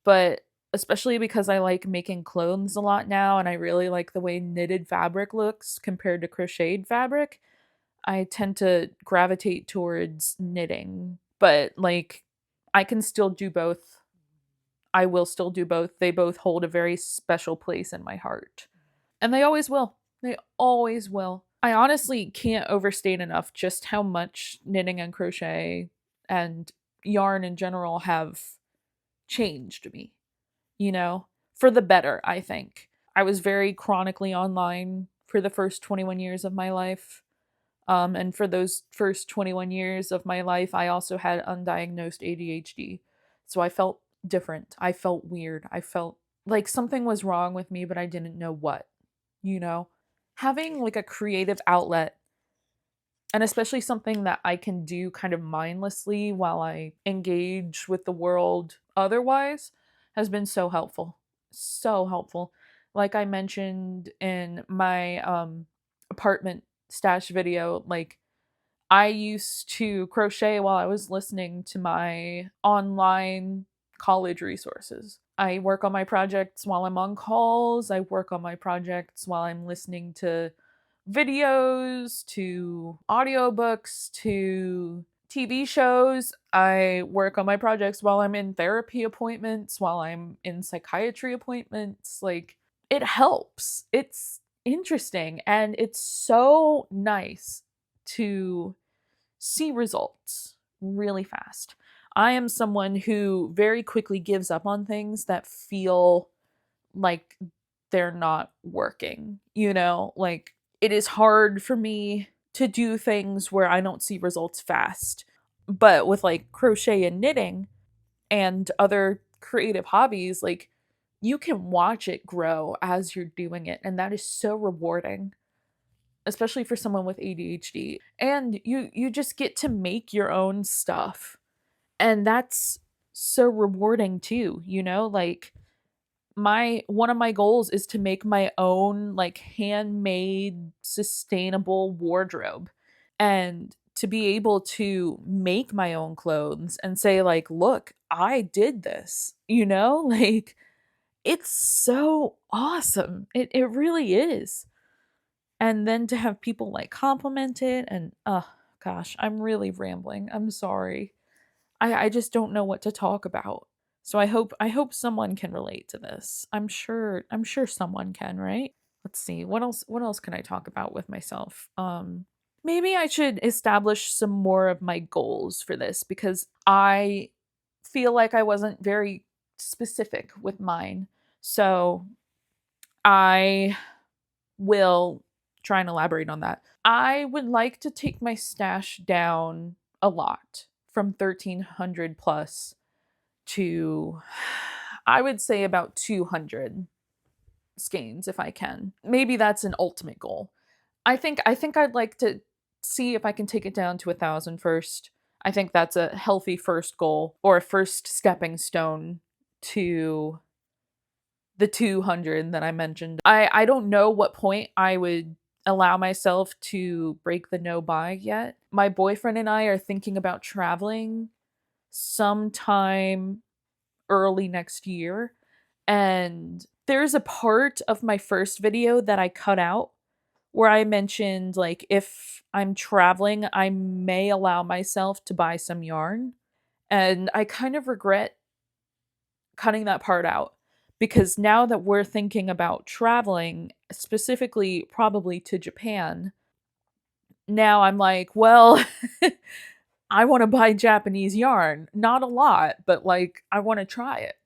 but especially because I like making clothes a lot now and I really like the way knitted fabric looks compared to crocheted fabric, I tend to gravitate towards knitting. But like I can still do both. I will still do both. They both hold a very special place in my heart. And they always will. They always will. I honestly can't overstate enough just how much knitting and crochet and yarn in general have changed me, for the better, I think. I was very chronically online for the first 21 years of my life. And for those first 21 years of my life, I also had undiagnosed ADHD. So I felt different. I felt weird. I felt like something was wrong with me, but I didn't know what, you know? Having like a creative outlet, and especially something that I can do kind of mindlessly while I engage with the world otherwise, has been so helpful. So helpful. Like I mentioned in my apartment stash video, like I used to crochet while I was listening to my online college resources. I work on my projects while I'm on calls. I work on my projects while I'm listening to videos, to audiobooks, to TV shows. I work on my projects while I'm in therapy appointments, while I'm in psychiatry appointments. Like, it helps. It's interesting, and it's so nice to see results really fast. I am someone who very quickly gives up on things that feel like they're not working, you know? Like, it is hard for me to do things where I don't see results fast. But with like crochet and knitting and other creative hobbies, like, you can watch it grow as you're doing it, and that is so rewarding, especially for someone with ADHD. And you just get to make your own stuff. And that's so rewarding too, you know? Like, my one of my goals is to make my own like handmade sustainable wardrobe, and to be able to make my own clothes and say like, look, I did this, you know? Like, it's so awesome. It really is. And then to have people like compliment it, and oh gosh, I'm really rambling. I'm sorry. I just don't know what to talk about. So I hope someone can relate to this. I'm sure someone can, right? Let's see. What else can I talk about with myself? Maybe I should establish some more of my goals for this, because I feel like I wasn't very specific with mine. So I will try and elaborate on that. I would like to take my stash down a lot, from 1300 plus to, I would say, about 200 skeins if I can. Maybe that's an ultimate goal. I think I'd like to see if I can take it down to 1,000 first. I think that's a healthy first goal, or a first stepping stone to the 200 that I mentioned. I don't know what point I would allow myself to break the no buy yet. My boyfriend and I are thinking about traveling sometime early next year, and there's a part of my first video that I cut out where I mentioned like, if I'm traveling, I may allow myself to buy some yarn, and I kind of regret cutting that part out, because now that we're thinking about traveling, specifically probably to Japan, now I'm like, well, I want to buy Japanese yarn. Not a lot, but like, I want to try it,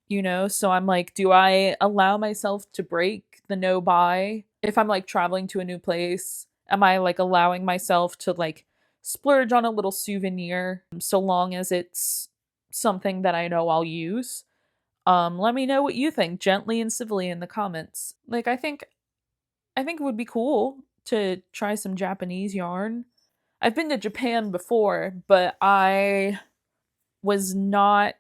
you know? So I'm like, do I allow myself to break the no buy if I'm like traveling to a new place? Am I like allowing myself to like splurge on a little souvenir, so long as it's something that I know I'll use? Let me know what you think, gently and civilly, in the comments. Like, I think it would be cool to try some Japanese yarn. I've been to Japan before, but I was not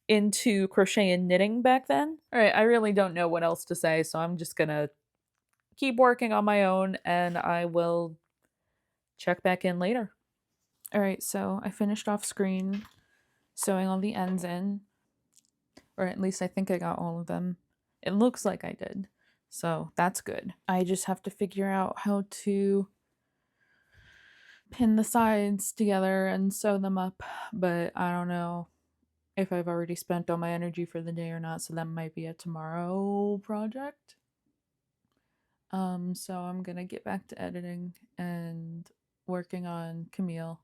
into crochet and knitting back then. All right, I really don't know what else to say, so I'm just gonna keep working on my own, and I will check back in later. All right, so I finished off screen sewing all the ends in, or at least I think I got all of them. It looks like I did, so that's good. I just have to figure out how to pin the sides together and sew them up, but I don't know if I've already spent all my energy for the day or not, so that might be a tomorrow project. So I'm gonna get back to editing and working on Camille.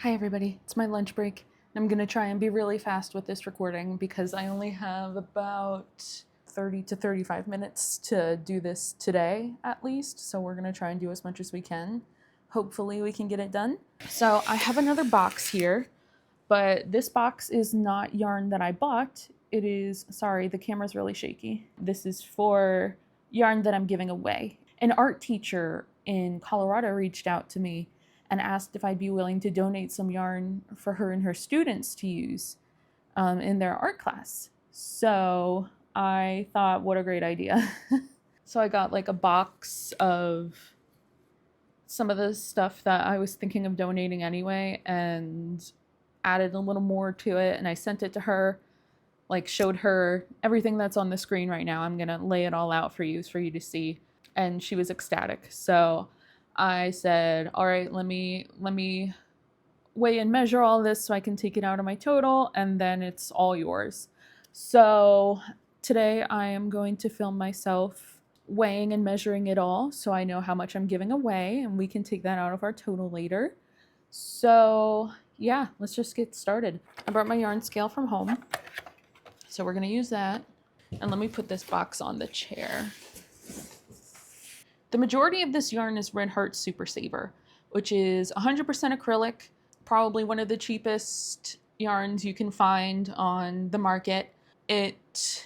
Hi everybody, it's my lunch break. I'm gonna try and be really fast with this recording because I only have about 30 to 35 minutes to do this today, at least. So we're gonna try and do as much as we can. hopefully we can get it done. So I have another box here, but this box is not yarn that I bought. It is, sorry, the camera's really shaky. This is for yarn that I'm giving away. An art teacher in Colorado reached out to me and asked if I'd be willing to donate some yarn for her and her students to use in their art class. So I thought, what a great idea. So I got like a box of some of the stuff that I was thinking of donating anyway and added a little more to it, and I sent it to her, like showed her everything that's on the screen right now. I'm gonna lay it all out for you to see, and she was ecstatic. So I said, all right, let me weigh and measure all this so I can take it out of my total, and then it's all yours. So today I am going to film myself weighing and measuring it all so I know how much I'm giving away, and we can take that out of our total later. So yeah, let's just get started. I brought my yarn scale from home, so we're gonna use that. And let me put this box on the chair. The majority of this yarn is Red Heart Super Saver, which is 100% acrylic, probably one of the cheapest yarns you can find on the market. It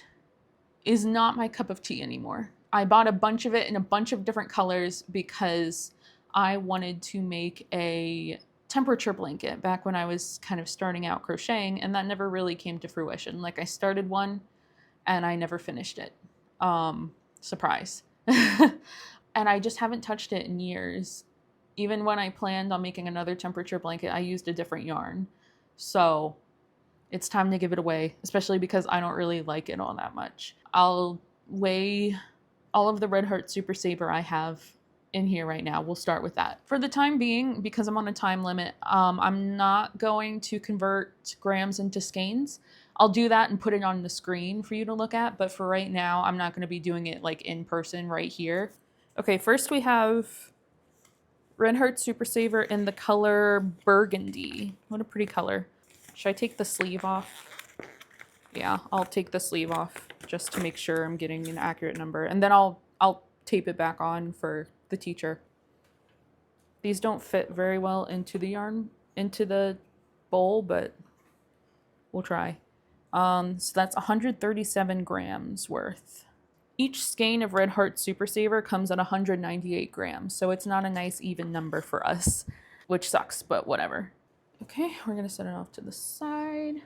is not my cup of tea anymore. I bought a bunch of it in a bunch of different colors because I wanted to make a temperature blanket back when I was kind of starting out crocheting, and that never really came to fruition. Like, I started one and I never finished it. Surprise. And I just haven't touched it in years. Even when I planned on making another temperature blanket, I used a different yarn. So it's time to give it away, especially because I don't really like it all that much. I'll weigh all of the Red Heart Super Saver I have in here right now. We'll start with that. For the time being, because I'm on a time limit, I'm not going to convert grams into skeins. I'll do that and put it on the screen for you to look at, but for right now, I'm not going to be doing it like in person right here. Okay, first we have Red Heart Super Saver in the color Burgundy. What a pretty color. Should I take the sleeve off? Yeah, I'll take the sleeve off just to make sure I'm getting an accurate number. And then I'll tape it back on for the teacher. These don't fit very well into the yarn, into the bowl, but we'll try. So that's 137 grams worth. Each skein of Red Heart Super Saver comes at 198 grams, so it's not a nice even number for us, which sucks, but whatever. Okay, we're gonna set it off to the side.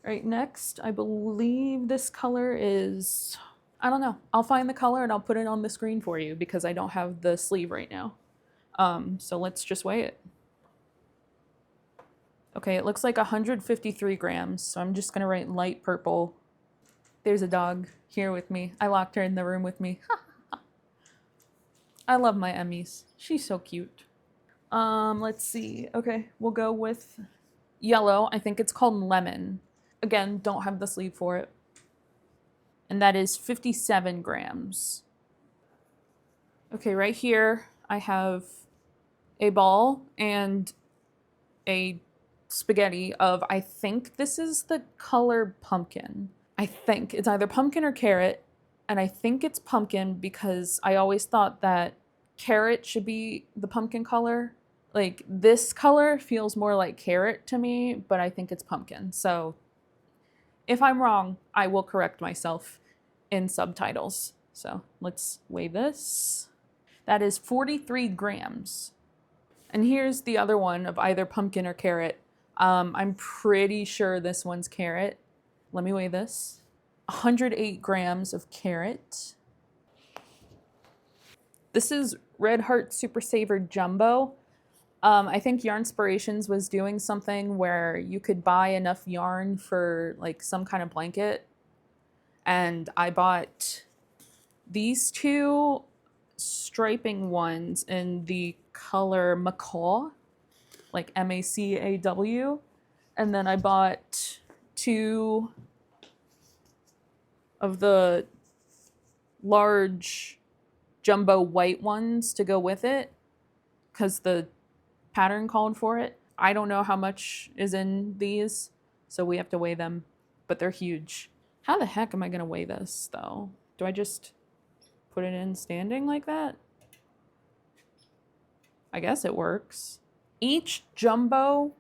Right, next, I believe this color is, I don't know. I'll find the color and I'll put it on the screen for you because I don't have the sleeve right now. So let's just weigh it. Okay, it looks like 153 grams, so I'm just gonna write light purple. There's a dog here with me. I locked her in the room with me. I love my Emmys. She's so cute. Let's see. Okay, we'll go with yellow. I think it's called lemon. Again, don't have the sleeve for it. And that is 57 grams. Okay, right here I have a ball and a spaghetti of, I think this is the color pumpkin. I think it's either pumpkin or carrot, and I think it's pumpkin because I always thought that carrot should be the pumpkin color. Like, this color feels more like carrot to me, but I think it's pumpkin. So if I'm wrong, I will correct myself in subtitles. So let's weigh this. That is 43 grams. And here's the other one of either pumpkin or carrot. I'm pretty sure this one's carrot. Let me weigh this. 108 grams of carrot. This is Red Heart Super Saver Jumbo. I think Yarnspirations was doing something where you could buy enough yarn for like some kind of blanket. And I bought these two striping ones in the color macaw, like M-A-C-A-W. And then I bought two of the large jumbo white ones to go with it because the pattern called for it. I don't know how much is in these, so we have to weigh them, but they're huge. How the heck am I gonna weigh this though? Do I just put it in standing like that? I guess it works. Each jumbo,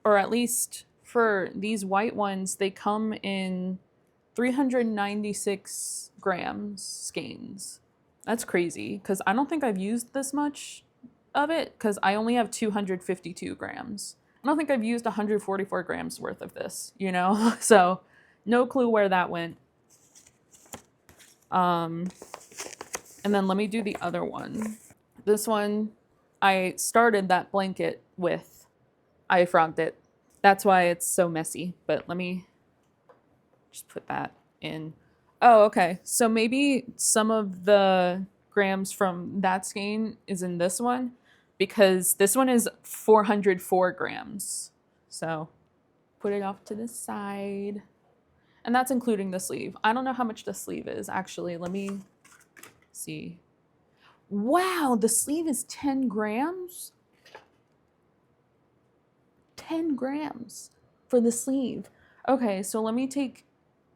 or at least for these white ones, they come in 396 grams skeins. That's crazy because I don't think I've used this much of it because I only have 252 grams. I don't think I've used 144 grams worth of this, you know? So no clue where that went. And then let me do the other one. This one, I started that blanket with. I frogged it. That's why it's so messy. But let me just put that in. Oh, okay. So maybe some of the grams from that skein is in this one because this one is 404 grams. So put it off to the side. And that's including the sleeve. I don't know how much the sleeve is, actually. Let me see. Wow, the sleeve is 10 grams? 10 grams for the sleeve. Okay, so let me take,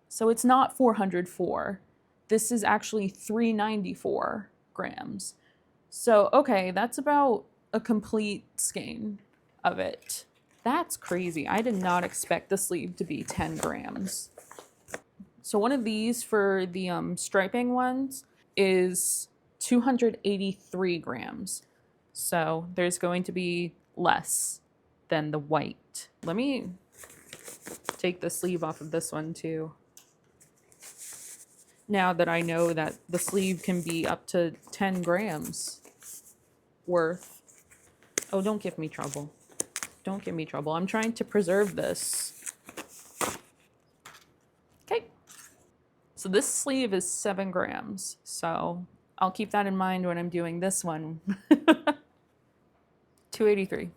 so it's not 404. This is actually 394 grams. So, okay, that's about a complete skein of it. That's crazy. I did not expect the sleeve to be 10 grams. So one of these for the striping ones is 283 grams. So there's going to be less than the white. Let me take the sleeve off of this one too. Now that I know that the sleeve can be up to 10 grams worth. Oh, don't give me trouble. Don't give me trouble. I'm trying to preserve this. Okay. So this sleeve is 7 grams. So I'll keep that in mind when I'm doing this one. 283.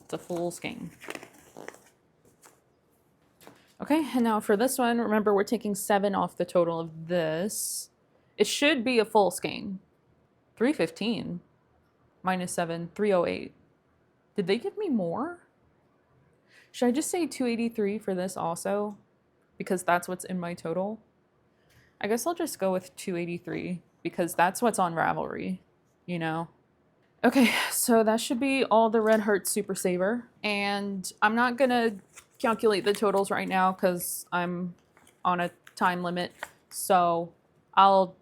It's a full skein. Okay, and now for this one, remember we're taking 7 off the total of this. It should be a full skein. 315 minus 7, 308. Did they give me more? Should I just say 283 for this also? Because that's what's in my total. I guess I'll just go with 283 because that's what's on Ravelry, you know? Okay, so that should be all the Red Heart Super Saver. And I'm not gonna calculate the totals right now because I'm on a time limit. So I'll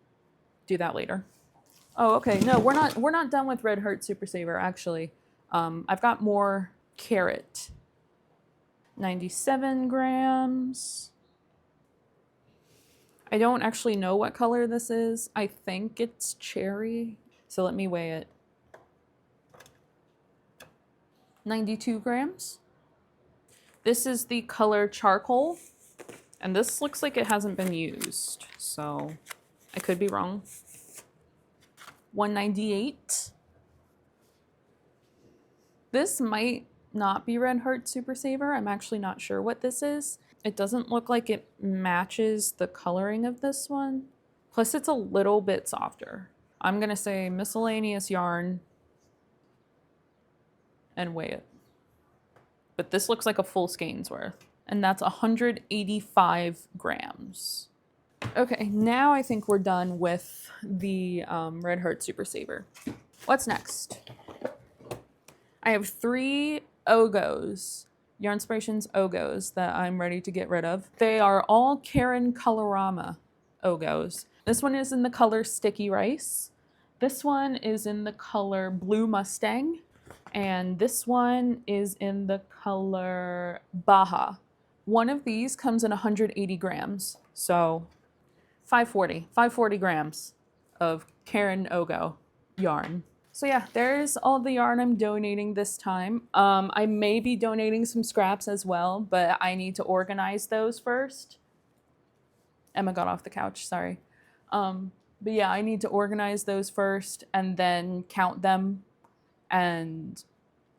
do that later. Oh, okay. No, we're not done with Red Heart Super Saver, actually. I've got more carrot. 97 grams. I don't actually know what color this is. I think it's cherry. So let me weigh it. 92 grams. This is the color charcoal. And this looks like it hasn't been used. So I could be wrong. 198. This might not be Red Heart Super Saver. I'm actually not sure what this is. It doesn't look like it matches the coloring of this one. Plus it's a little bit softer. I'm gonna say miscellaneous yarn and weigh it. But this looks like a full skein's worth. And that's 185 grams. Okay, now I think we're done with the Red Heart Super Saver. What's next? I have 3 Ogos, Yarnspirations Ogos, that I'm ready to get rid of. They are all Karen Colorama Ogos. This one is in the color Sticky Rice. This one is in the color Blue Mustang. And this one is in the color Baja. One of these comes in 180 grams. So 540 grams of Karen Ogo yarn. So yeah, there's all the yarn I'm donating this time. I may be donating some scraps as well, but I need to organize those first. Emma got off the couch, sorry. But yeah, I need to organize those first and then count them, and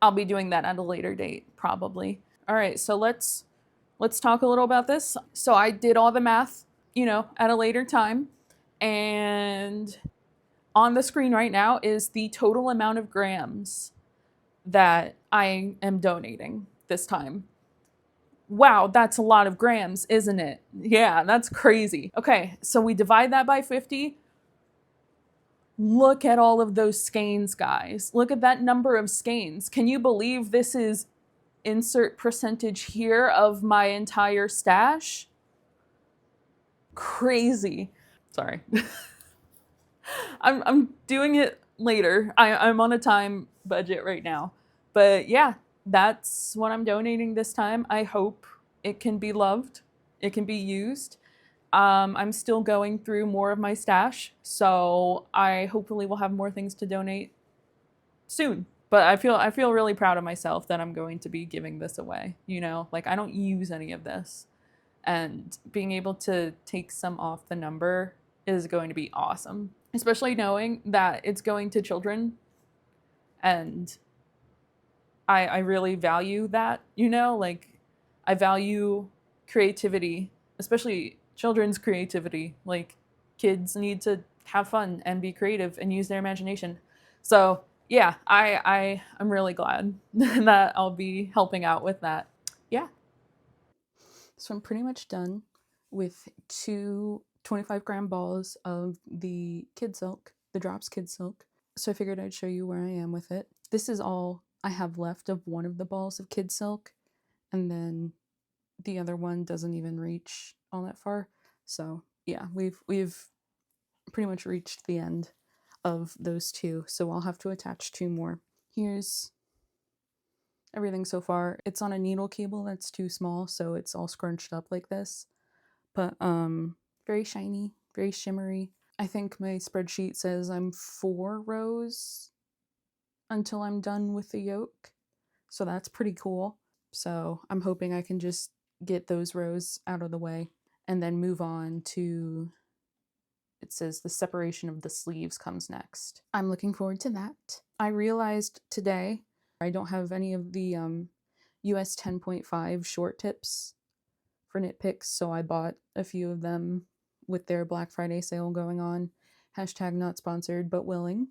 I'll be doing that at a later date, probably. All right, so let's talk a little about this. So I did all the math, at a later time, and on the screen right now is the total amount of grams that I am donating this time. Wow, that's a lot of grams, isn't it? Yeah, that's crazy. Okay, so we divide that by 50. Look at all of those skeins, guys. Look at that number of skeins. Can you believe this is insert percentage here of my entire stash? Crazy. Sorry. I'm doing it later. I'm on a time budget right now. But yeah, that's what I'm donating this time. I hope it can be loved. It can be used. I'm still going through more of my stash, so I hopefully will have more things to donate soon. But I feel really proud of myself that I'm going to be giving this away. You know, like I don't use any of this, and being able to take some off the number is going to be awesome, especially knowing that it's going to children, and I really value that. You know, like I value creativity, especially children's creativity. Like kids need to have fun and be creative and use their imagination. So yeah, I'm really glad that I'll be helping out with that. Yeah. So I'm pretty much done with two 25-gram balls of the Kid Silk, the Drops Kid Silk. So I figured I'd show you where I am with it. This is all I have left of one of the balls of Kid Silk, and then the other one doesn't even reach all that far. So yeah, we've pretty much reached the end of those two. So I'll have to attach two more. Here's everything so far. It's on a needle cable that's too small, so it's all scrunched up like this. But very shiny, very shimmery. I think my spreadsheet says I'm 4 rows until I'm done with the yoke. So that's pretty cool. So I'm hoping I can just get those rows out of the way and then move on to, it says the separation of the sleeves comes next. I'm looking forward to that. I realized today I don't have any of the US 10.5 short tips for knit picks, so I bought a few of them with their Black Friday sale going on. Hashtag not sponsored, but willing.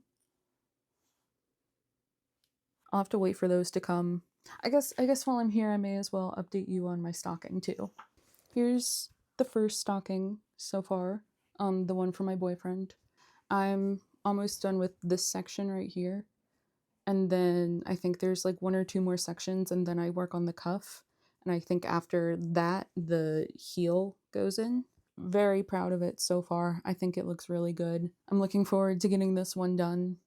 I'll have to wait for those to come. I guess while I'm here, I may as well update you on my stocking too. Here's the first stocking so far, the one for my boyfriend. I'm almost done with this section right here, and then I think there's like 1 or 2 more sections, and then I work on the cuff, and I think after that the heel goes in. Very proud of it so far. I think it looks really good. I'm looking forward to getting this one done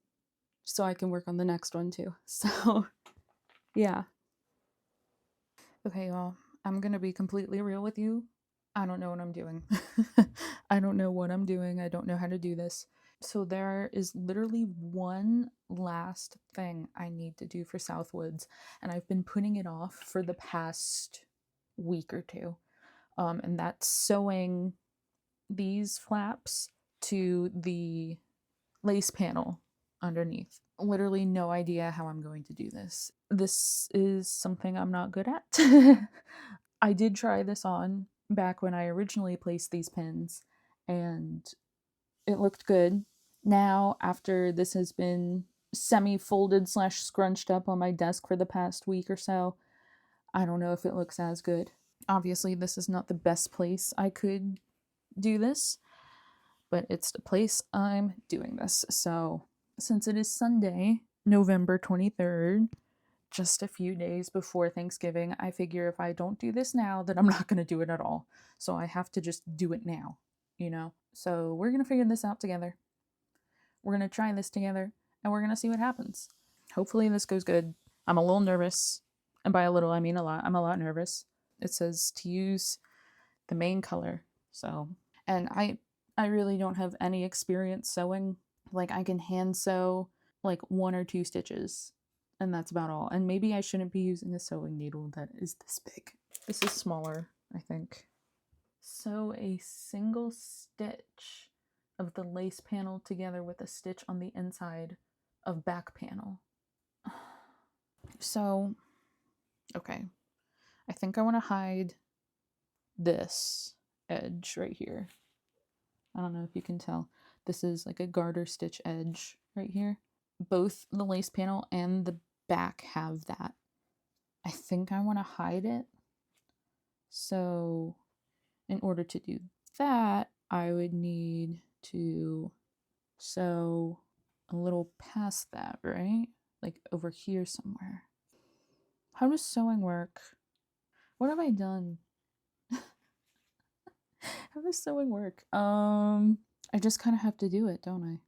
so I can work on the next one too. So yeah. Okay, y'all, I'm gonna be completely real with you. I don't know what I'm doing. I don't know what I'm doing. I don't know how to do this. So there is literally one last thing I need to do for Southwoods, and I've been putting it off for the past week or two. And that's sewing these flaps to the lace panel underneath. Literally no idea how I'm going to do this. This is something I'm not good at. I did try this on back when I originally placed these pins, and it looked good. Now, after this has been semi-folded / scrunched up on my desk for the past week or so, I don't know if it looks as good. Obviously, this is not the best place I could do this, but it's the place I'm doing this. So, since it is Sunday, November 23rd, just a few days before Thanksgiving, I figure if I don't do this now, then I'm not going to do it at all. So I have to just do it now, you know? So we're going to figure this out together. We're going to try this together, and we're going to see what happens. Hopefully this goes good. I'm a little nervous, and by a little I mean a lot. I'm a lot nervous. It says to use the main color, so, and I really don't have any experience sewing. Like I can hand sew like 1 or 2 stitches, and that's about all. And maybe I shouldn't be using a sewing needle that is this big. This is smaller, I think. Sew a single stitch of the lace panel together with a stitch on the inside of back panel. So, okay. I think I want to hide this edge right here. I don't know if you can tell. This is like a garter stitch edge right here. Both the lace panel and the back have that. I think I want to hide it. So in order to do that, I would need to sew a little past that, right? Like over here somewhere. How does sewing work? What have I done? How does sewing work? I just kind of have to do it, don't I?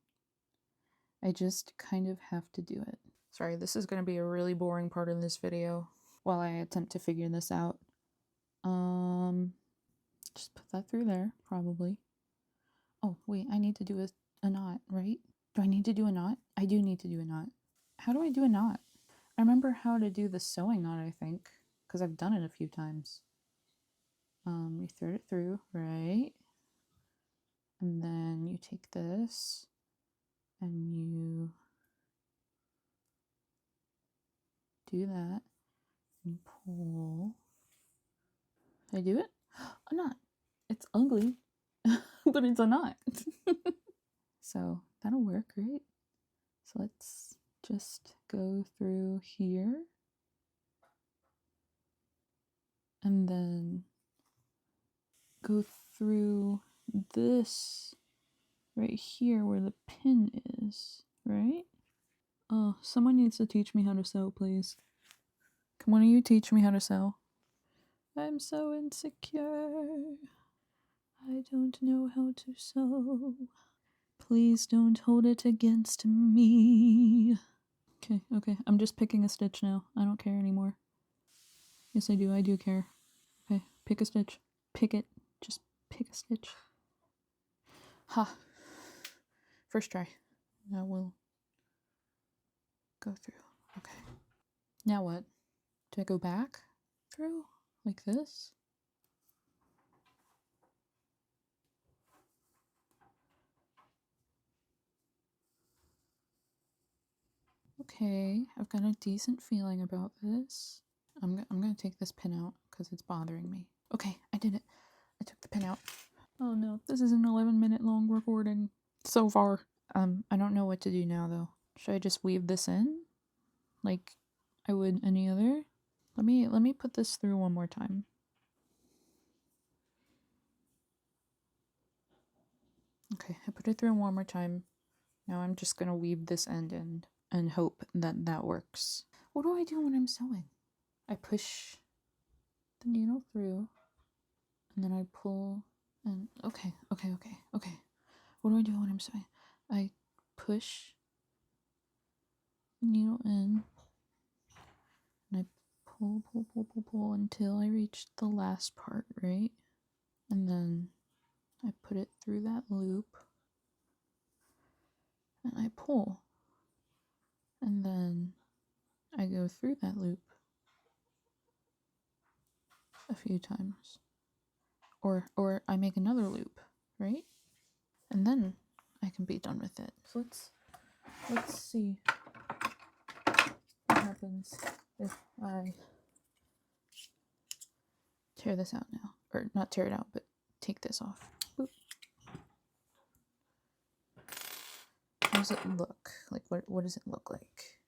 I just kind of have to do it. Sorry, this is going to be a really boring part of this video while I attempt to figure this out. Just put that through there, probably. Oh, wait, I need to do a knot, right? Do I need to do a knot? I do need to do a knot. How do I do a knot? I remember how to do the sewing knot, I think, because I've done it a few times. You thread it through, right? And then you take this and you do that and pull. Did I do it? A knot. It's ugly, but it's a knot. So that'll work, right? So let's just go through here. And then go through this right here where the pin is, right? Oh, someone needs to teach me how to sew, please. Can one of you teach me how to sew? I'm so insecure. I don't know how to sew. Please don't hold it against me. Okay. I'm just picking a stitch now. I don't care anymore. Yes, I do. I do care. Okay, pick a stitch. Pick it. Just pick a stitch. Ha. First try. Now we'll go through. Okay. Now what? Do I go back through? Like this? Okay, I've got a decent feeling about this. I'm gonna take this pin out because it's bothering me. Okay, I did it. I took the pin out. Oh no, this is an 11-minute long recording so far. I don't know what to do now though. Should I just weave this in like I would any other? Let me put this through one more time. Okay, I put it through one more time. Now I'm just gonna weave this end in and hope that that works. What do I do when I'm sewing? I push the needle through and then I pull and okay. What do I do when I'm sewing? I push the needle in and I pull until I reach the last part, right? And then I put it through that loop and I pull. And then I go through that loop a few times. Or I make another loop, right? And then I can be done with it. So let's see what happens if I tear this out now. Or not tear it out, but take this off. Boop. How does it look? Like what does it look like?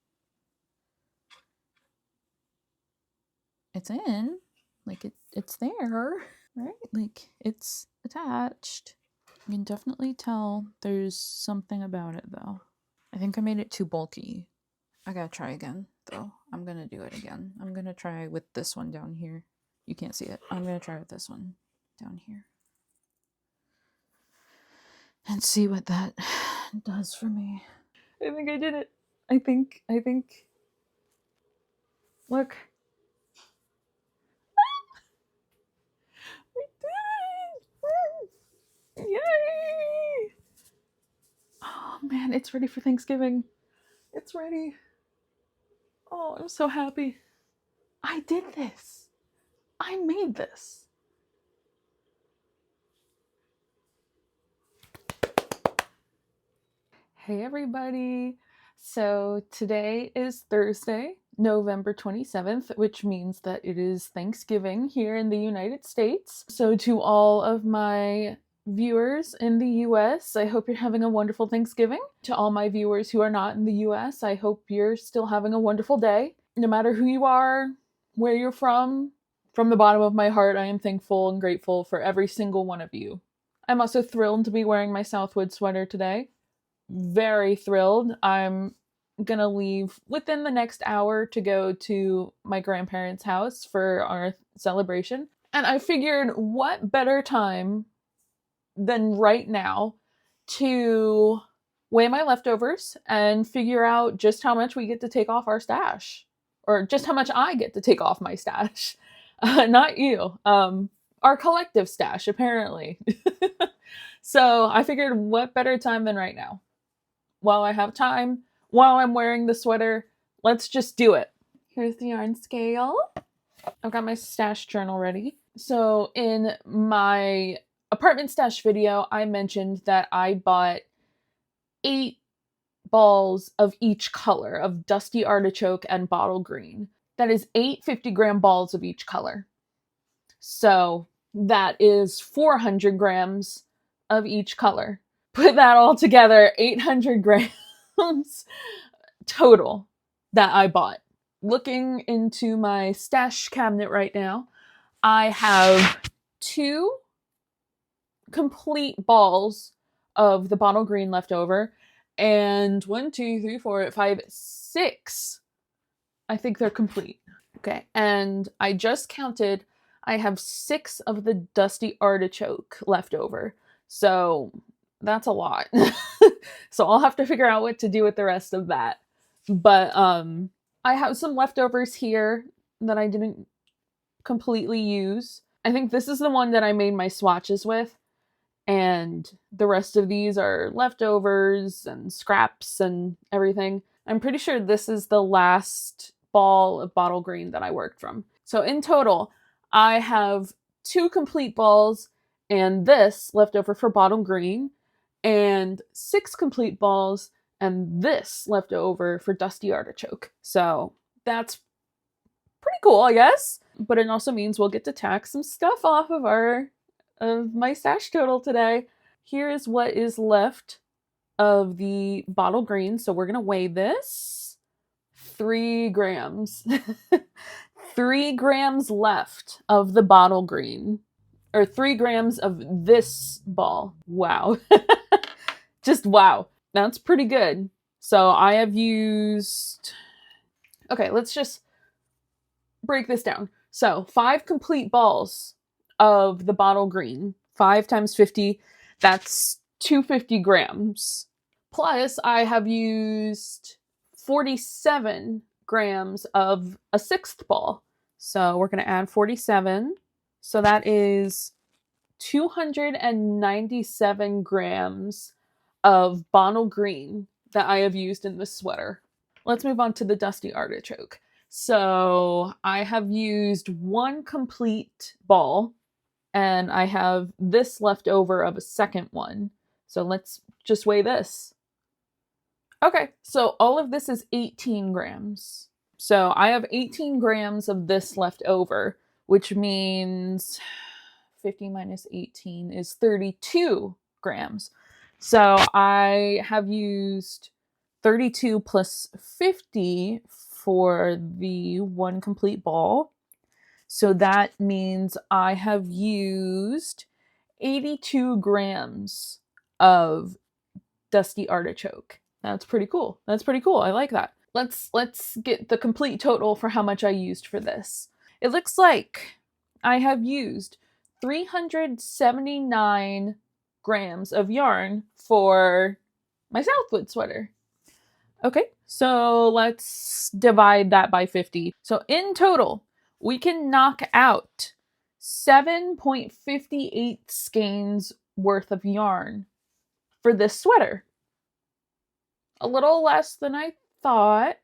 It's in. Like it's there, right? Like it's attached. You can definitely tell there's something about it though. I think I made it too bulky. I gotta try again though. I'm gonna do it again. I'm gonna try with this one down here. You can't see it. I'm gonna try with this one down here. And see what that does for me. I think I did it. I think. Look. I did it! Yay! Oh man, it's ready for Thanksgiving. It's ready. Oh, I'm so happy. I did this. I made this. Hey everybody. So today is Thursday, November 27th, which means that it is Thanksgiving here in the United States. So to all of my viewers in the US, I hope you're having a wonderful Thanksgiving. To all my viewers who are not in the US, I hope you're still having a wonderful day. No matter who you are, where you're from the bottom of my heart, I am thankful and grateful for every single one of you. I'm also thrilled to be wearing my Southwood sweater today. very thrilled. I'm gonna leave within the next hour to go to my grandparents' house for our celebration. And I figured what better time than right now to weigh my leftovers and figure out just how much we get to take off our stash, or just how much I get to take off my stash. Not you. Our collective stash, apparently. So I figured what better time than right now? While I have time, while I'm wearing the sweater, let's just do it. Here's the yarn scale. I've got my stash journal ready. So in my apartment stash video, I mentioned that I bought 8 balls of each color of dusty artichoke and bottle green. That is 8 50-gram balls of each color. So that is 400 grams of each color. Put that all together, 800 grams total that I bought. Looking into my stash cabinet right now, I have 2 complete balls of the bottle green left over, and 1, 2, 3, 4, 5, 6. I think they're complete. Okay, and I just counted. I have 6 of the dusty artichoke left over. So that's a lot. So I'll have to figure out what to do with the rest of that. But I have some leftovers here that I didn't completely use. I think this is the one that I made my swatches with, and the rest of these are leftovers and scraps and everything. I'm pretty sure this is the last ball of bottle green that I worked from. So in total, I have 2 complete balls and this left over for bottle green, and 6 complete balls and this left over for dusty artichoke. So that's pretty cool, I guess. But it also means we'll get to tack some stuff off of my stash total today. Here is what is left of the bottle green. So we're gonna weigh this. 3 grams. 3 grams left of the bottle green. Or 3 grams of this ball. Wow. Just wow. That's pretty good. So I have used... Okay, let's just break this down. So 5 complete balls of the bottle green. 5 times 50, that's 250 grams. Plus, I have used 47 grams of a 6th ball. So we're going to add 47. So that is 297 grams of bottle green that I have used in this sweater. Let's move on to the dusty artichoke. So I have used 1 complete ball, and I have this left over of a second one. So let's just weigh this. Okay, so all of this is 18 grams. So I have 18 grams of this left over, which means 50 minus 18 is 32 grams. So I have used 32 plus 50 for the 1 complete ball. So that means I have used 82 grams of dusty artichoke. That's pretty cool. That's pretty cool. I like that. Let's get the complete total for how much I used for this. It looks like I have used 379 grams of yarn for my Southwood sweater. Okay, so let's divide that by 50. So in total, we can knock out 7.58 skeins worth of yarn for this sweater. A little less than I thought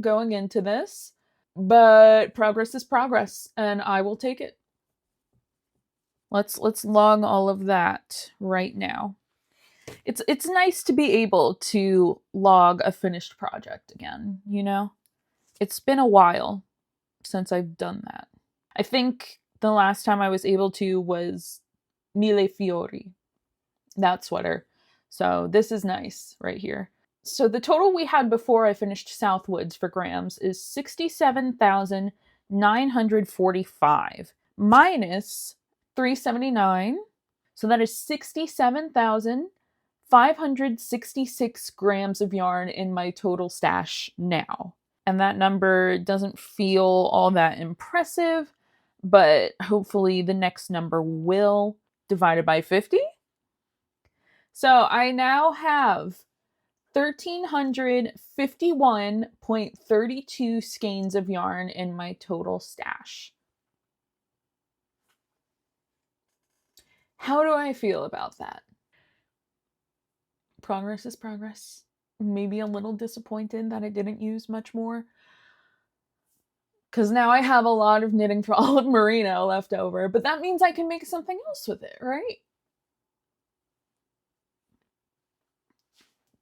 going into this, but progress is progress, and I will take it. Let's log all of that right now. It's nice to be able to log a finished project again, you know? It's been a while since I've done that. I think the last time I was able to was Mille Fiori, that sweater. So this is nice right here. So the total we had before I finished Southwoods for grams is 67,945 minus 379. So that is 67,500 566 grams of yarn in my total stash now. And that number doesn't feel all that impressive, but hopefully the next number will, divided by 50. So I now have 1,351.32 skeins of yarn in my total stash. How do I feel about that? Progress is progress. Maybe a little disappointed that I didn't use much more, because now I have a lot of knitting for olive merino left over, but that means I can make something else with it, right?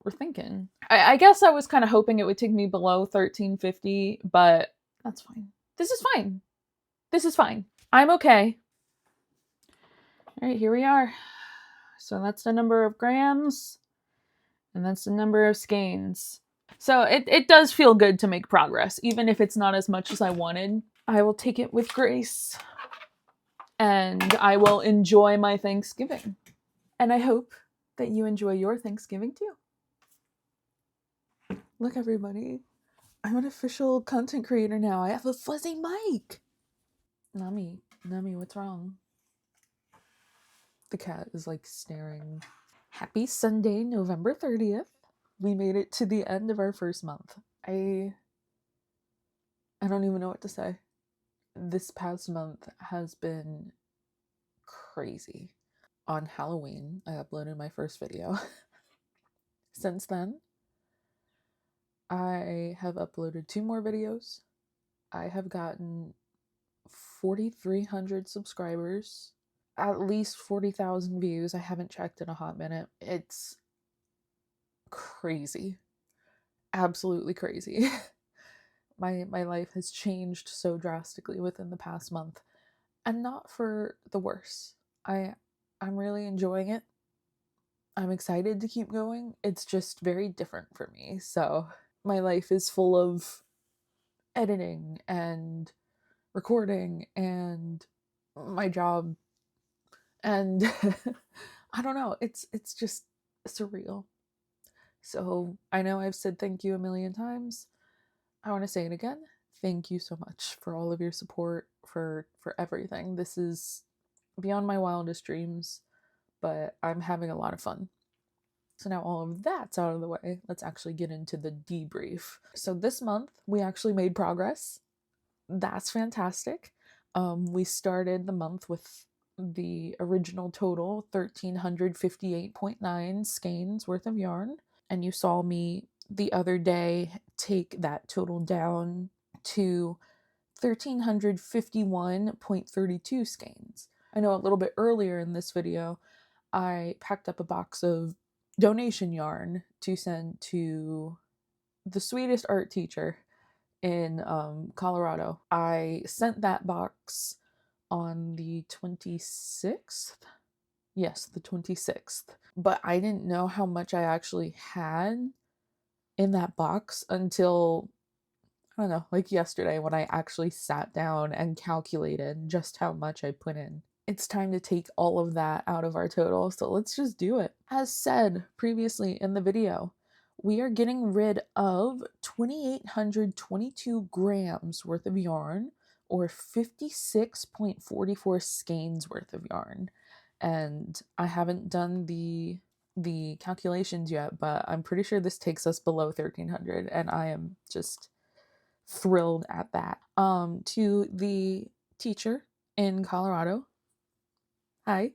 We're thinking. I guess I was kind of hoping it would take me below 1350, but that's fine. This is fine. This is fine. I'm okay. All right, here we are. So that's the number of grams, and that's the number of skeins. So it does feel good to make progress, even if it's not as much as I wanted. I will take it with grace, and I will enjoy my Thanksgiving. And I hope that you enjoy your Thanksgiving too. Look, everybody. I'm an official content creator now. I have a fuzzy mic. Nami, what's wrong? The cat is like staring. Happy Sunday, November 30th. We made it to the end of our first month. I don't even know what to say. This past month has been crazy. On Halloween, I uploaded my first video. Since then, I have uploaded 2 more videos. I have gotten 4,300 subscribers, at least 40,000 views. I haven't checked in a hot minute. It's crazy. Absolutely crazy. My life has changed so drastically within the past month, and not for the worse. I'm really enjoying it. I'm excited to keep going. It's just very different for me. So my life is full of editing and recording and my job, and I don't know, it's just surreal. So I know I've said thank you a million times. I want to say it again. Thank you so much for all of your support, for everything. This is beyond my wildest dreams, but I'm having a lot of fun. So now all of that's out of the way, let's actually get into the debrief. So this month we actually made progress. That's fantastic. We started the month with the original total, 1,358.9 skeins worth of yarn. And you saw me the other day take that total down to 1,351.32 skeins. I know a little bit earlier in this video, I packed up a box of donation yarn to send to the sweetest art teacher in Colorado. I sent that box on the 26th. Yes, the 26th. But I didn't know how much I actually had in that box until, I don't know, like yesterday, when I actually sat down and calculated just how much I put in. It's time to take all of that out of our total, so let's just do it. As said previously in the video, we are getting rid of 2,822 grams worth of yarn, or 56.44 skeins worth of yarn. And I haven't done the calculations yet, but I'm pretty sure this takes us below 1,300, and I am just thrilled at that. To the teacher in Colorado, hi.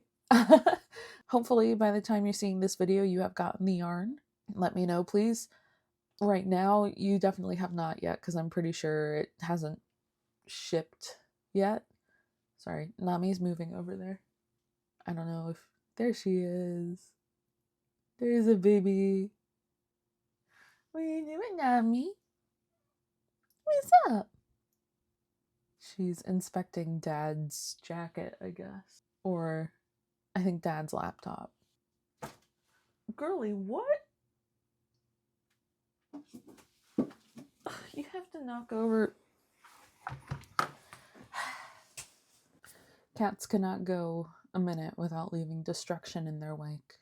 Hopefully by the time you're seeing this video, you have gotten the yarn. Let me know, please. Right now, you definitely have not yet, because I'm pretty sure it hasn't shipped yet. Sorry, Nami's moving over there. I don't know if... There she is. There's a baby. What are you doing, Nami? What's up? She's inspecting Dad's jacket, I guess. Or, I think Dad's laptop. Girly, what? You have to knock over... Cats cannot go a minute without leaving destruction in their wake.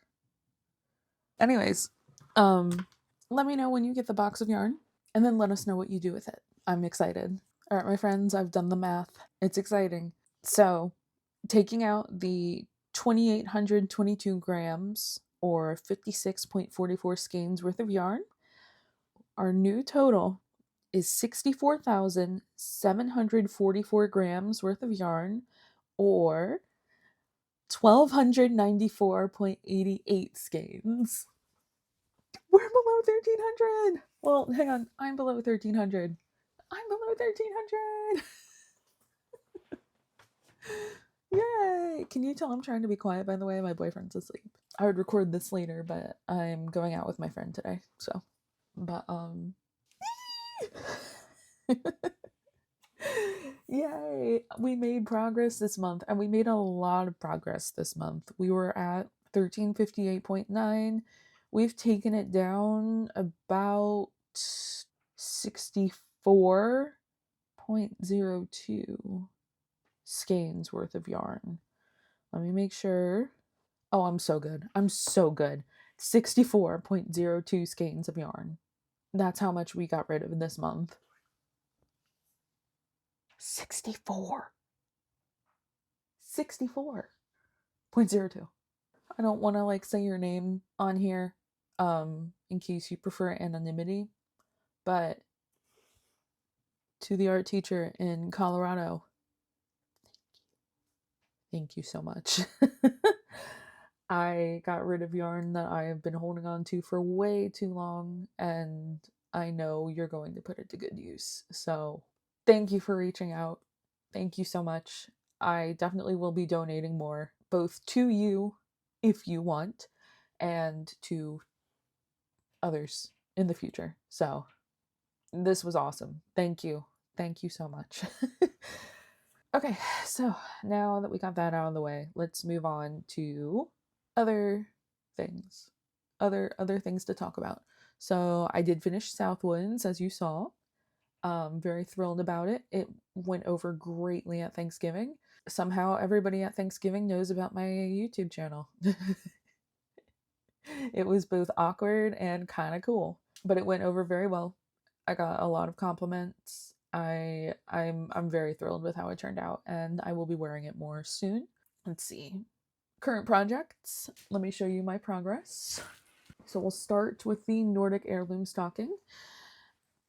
Anyways, let me know when you get the box of yarn, and then let us know what you do with it. I'm excited. All right, my friends, I've done the math. It's exciting. So, taking out the 2,822 grams or 56.44 skeins worth of yarn, our new total is 64,744 grams worth of yarn, or 1,294.88 skeins. We're below 1,300. Well, hang on. I'm below 1,300. I'm below 1,300. Yay! Can you tell I'm trying to be quiet, by the way? My boyfriend's asleep. I would record this later, but I'm going out with my friend today, so. But, yay! We made progress this month, and we made a lot of progress this month. We were at 1358.9. We've taken it down about 64.02 skeins worth of yarn. Let me make sure. Oh, I'm so good. I'm so good. 64.02 skeins of yarn. That's how much we got rid of this month. 64. 64.02. I don't want to like say your name on here in case you prefer anonymity, but to the art teacher in Colorado, thank you so much. I got rid of yarn that I have been holding on to for way too long, and I know you're going to put it to good use. So thank you for reaching out. Thank you so much. I definitely will be donating more, both to you if you want, and to others in the future. So this was awesome. Thank you. Thank you so much. Okay, so now that we got that out of the way, let's move on to other things. Other things to talk about. So I did finish Southwinds, as you saw. Very thrilled about it. It went over greatly at Thanksgiving. Somehow everybody at Thanksgiving knows about my YouTube channel. It was both awkward and kind of cool, but it went over very well. I got a lot of compliments. I'm very thrilled with how it turned out, and I will be wearing it more soon. Let's see. Current projects. Let me show you my progress. So we'll start with the Nordic heirloom stocking.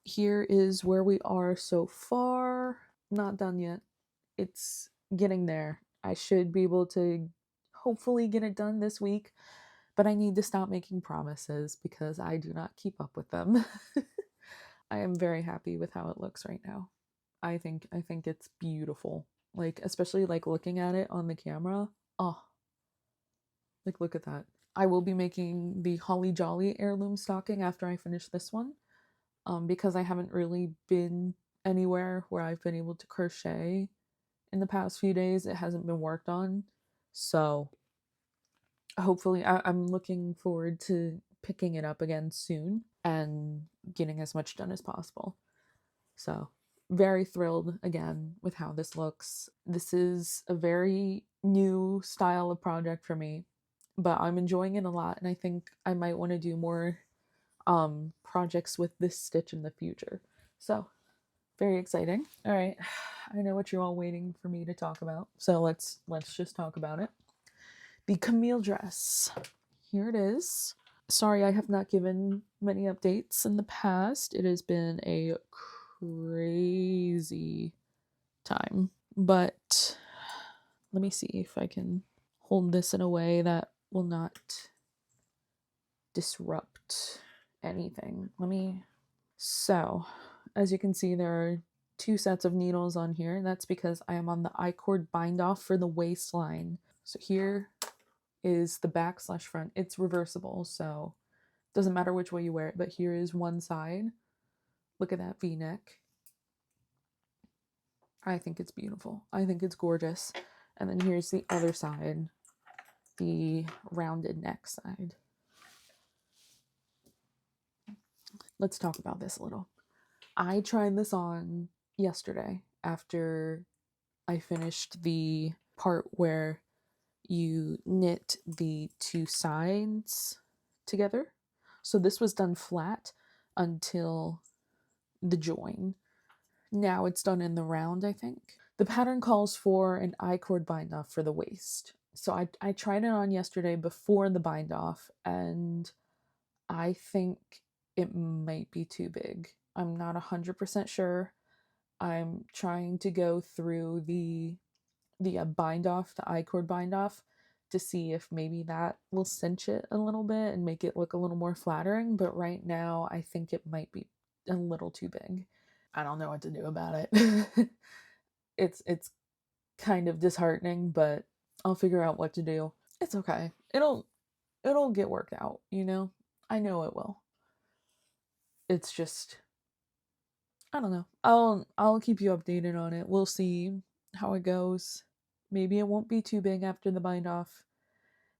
Here is where we are so far. Not done yet. It's getting there. I should be able to hopefully get it done this week, but I need to stop making promises because I do not keep up with them. I am very happy with how it looks right now. I think it's beautiful. Like, especially like looking at it on the camera. Oh, like look at that. I will be making the Holly Jolly heirloom stocking after I finish this one. Because I haven't really been anywhere where I've been able to crochet in the past few days. It hasn't been worked on. So hopefully I'm looking forward to picking it up again soon and getting as much done as possible. So very thrilled again with how this looks. This is a very new style of project for me, but I'm enjoying it a lot, and I think I might want to do more projects with this stitch in the future. So very exciting. All right, I know what you're all waiting for me to talk about, so let's just talk about it. The Camille dress. Here it is. Sorry, I have not given many updates in the past. It has been a crazy time, but let me see if I can hold this in a way that will not disrupt anything. So as you can see, there are 2 sets of needles on here, and that's because I am on the I-cord bind off for the waistline. So here is the back / front. It's reversible, so doesn't matter which way you wear it, but here is one side. Look at that V-neck. I think it's beautiful. I think it's gorgeous. And then here's the other side, the rounded neck side. Let's talk about this a little. I tried this on yesterday after I finished the part where you knit the 2 sides together. So this was done flat until the join. Now it's done in the round, I think. The pattern calls for an I-cord bind off for the waist. So I tried it on yesterday before the bind off, and I think it might be too big. I'm not 100% sure. I'm trying to go through the bind off, the I-cord bind off, to see if maybe that will cinch it a little bit and make it look a little more flattering. But right now, I think it might be a little too big. I don't know what to do about it. It's kind of disheartening, but I'll figure out what to do. It's okay. It'll get worked out, you know? I know it will. It's just, I don't know. I'll keep you updated on it. We'll see how it goes. Maybe it won't be too big after the bind off.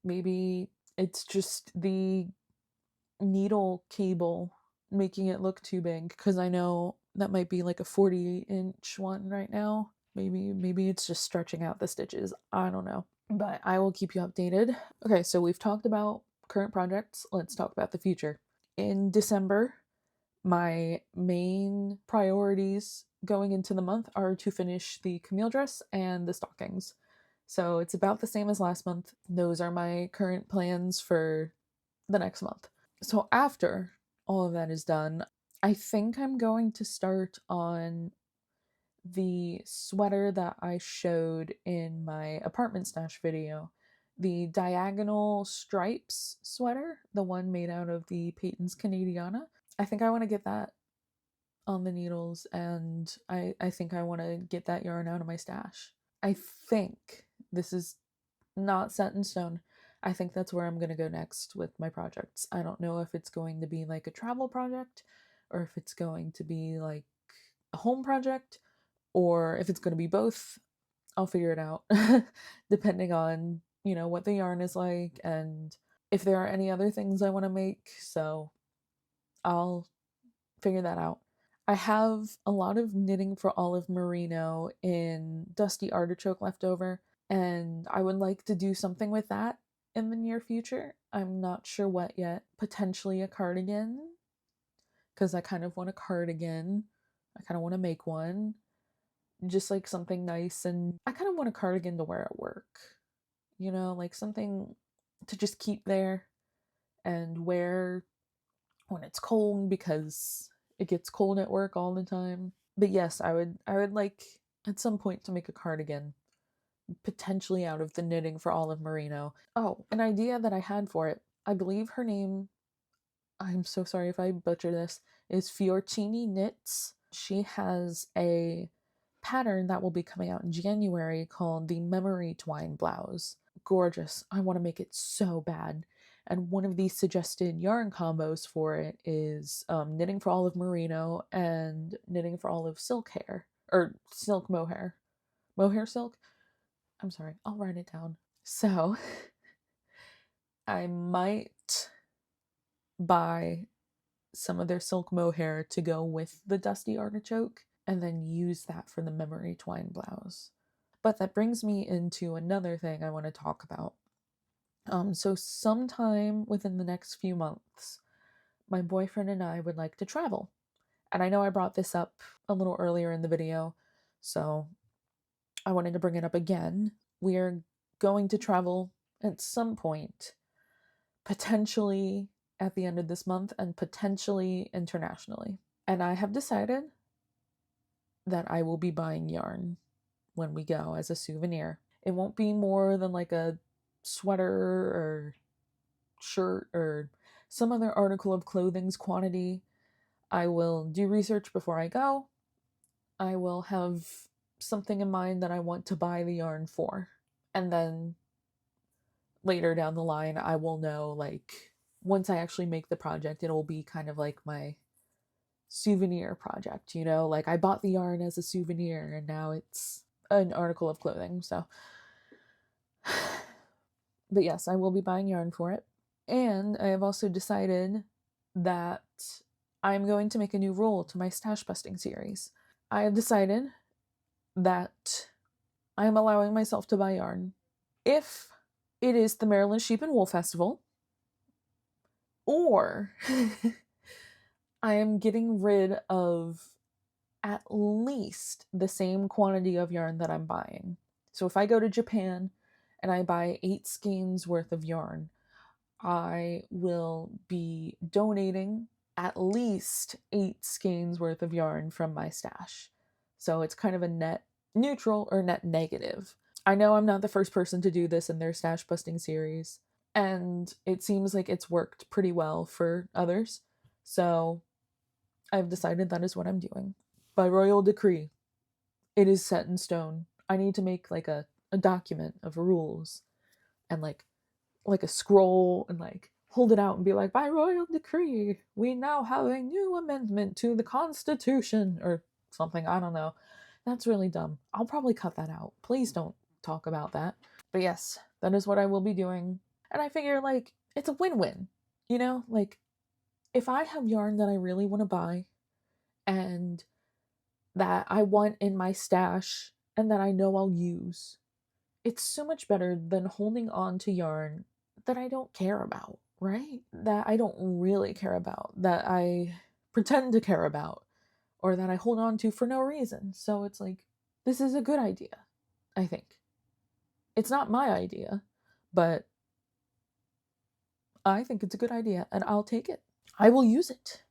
Maybe it's just the needle cable making it look too big, because I know that might be like a 48-inch one right now. Maybe it's just stretching out the stitches. I don't know. But I will keep you updated. Okay, so we've talked about current projects. Let's talk about the future. In December, my main priorities going into the month are to finish the Camille dress and the stockings. So it's about the same as last month. Those are my current plans for the next month. So after all of that is done, I think I'm going to start on the sweater that I showed in my apartment stash video, the diagonal stripes sweater, the one made out of the Peyton's Canadiana. I think I want to get that on the needles, and I think I want to get that yarn out of my stash. I think this is not set in stone. I think that's where I'm going to go next with my projects. I don't know if it's going to be like a travel project, or if it's going to be like a home project, or if it's going to be both. I'll figure it out depending on, what the yarn is like and if there are any other things I want to make. So I'll figure that out. I have a lot of knitting for olive merino in dusty artichoke left over, and I would like to do something with that in the near future. I'm not sure what yet. Potentially a cardigan, because I kind of want a cardigan. I kind of want to make one. Just like something nice, and I kind of want a cardigan to wear at work. Like something to just keep there and wear when it's cold, because it gets cold at work all the time. But yes, I would like at some point to make a cardigan, potentially out of the knitting for olive merino. Oh, an idea that I had for it. I believe her name, I'm so sorry if I butcher this, is Fiorcini Knits. She has a pattern that will be coming out in January called the Memory Twine Blouse. Gorgeous. I want to make it so bad. And one of these suggested yarn combos for it is knitting for olive merino and knitting for olive silk hair, or silk mohair. Mohair silk? I'm sorry, I'll write it down. So I might buy some of their silk mohair to go with the dusty artichoke, and then use that for the memory twine blouse. But that brings me into another thing I want to talk about. So sometime within the next few months, my boyfriend and I would like to travel. And I know I brought this up a little earlier in the video, so I wanted to bring it up again. We are going to travel at some point, potentially at the end of this month and potentially internationally. And I have decided that I will be buying yarn when we go as a souvenir. It won't be more than like a sweater or shirt or some other article of clothing's quantity. I will do research before I go. I will have something in mind that I want to buy the yarn for. And then later down the line, I will know, like, once I actually make the project, it'll be kind of like my souvenir project, like I bought the yarn as a souvenir and now it's an article of clothing. So but yes, I will be buying yarn for it. And I have also decided that I'm going to make a new rule to my stash busting series. I have decided that I am allowing myself to buy yarn if it is the Maryland Sheep and Wool Festival, or I am getting rid of at least the same quantity of yarn that I'm buying. So if I go to Japan and I buy 8 skeins worth of yarn, I will be donating at least 8 skeins worth of yarn from my stash. So it's kind of a net neutral or net negative. I know I'm not the first person to do this in their stash busting series, and it seems like it's worked pretty well for others. So I've decided that is what I'm doing. By royal decree, it is set in stone. I need to make like a document of rules and like a scroll and like hold it out and be like, by royal decree, we now have a new amendment to the Constitution or something. I don't know. That's really dumb. I'll probably cut that out. Please don't talk about that. But yes, that is what I will be doing. And I figure like it's a win-win, you know? Like if I have yarn that I really want to buy and that I want in my stash and that I know I'll use, it's so much better than holding on to yarn that I don't care about, right? That I don't really care about, that I pretend to care about, or that I hold on to for no reason. So it's like, this is a good idea, I think. It's not my idea, but I think it's a good idea and I'll take it. I will use it.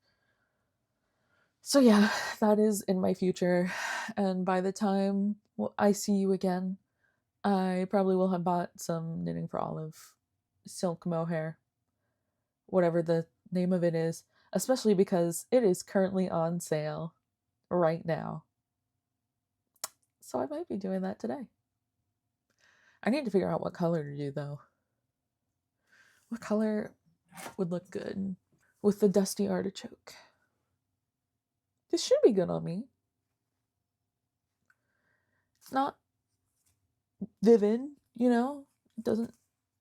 So yeah, that is in my future. And by the time I see you again, I probably will have bought some Knitting for Olive silk mohair, whatever the name of it is, especially because it is currently on sale right now. So I might be doing that today. I need to figure out what color to do though. What color would look good with the dusty artichoke? This should be good on me. It's not vivid, you know? It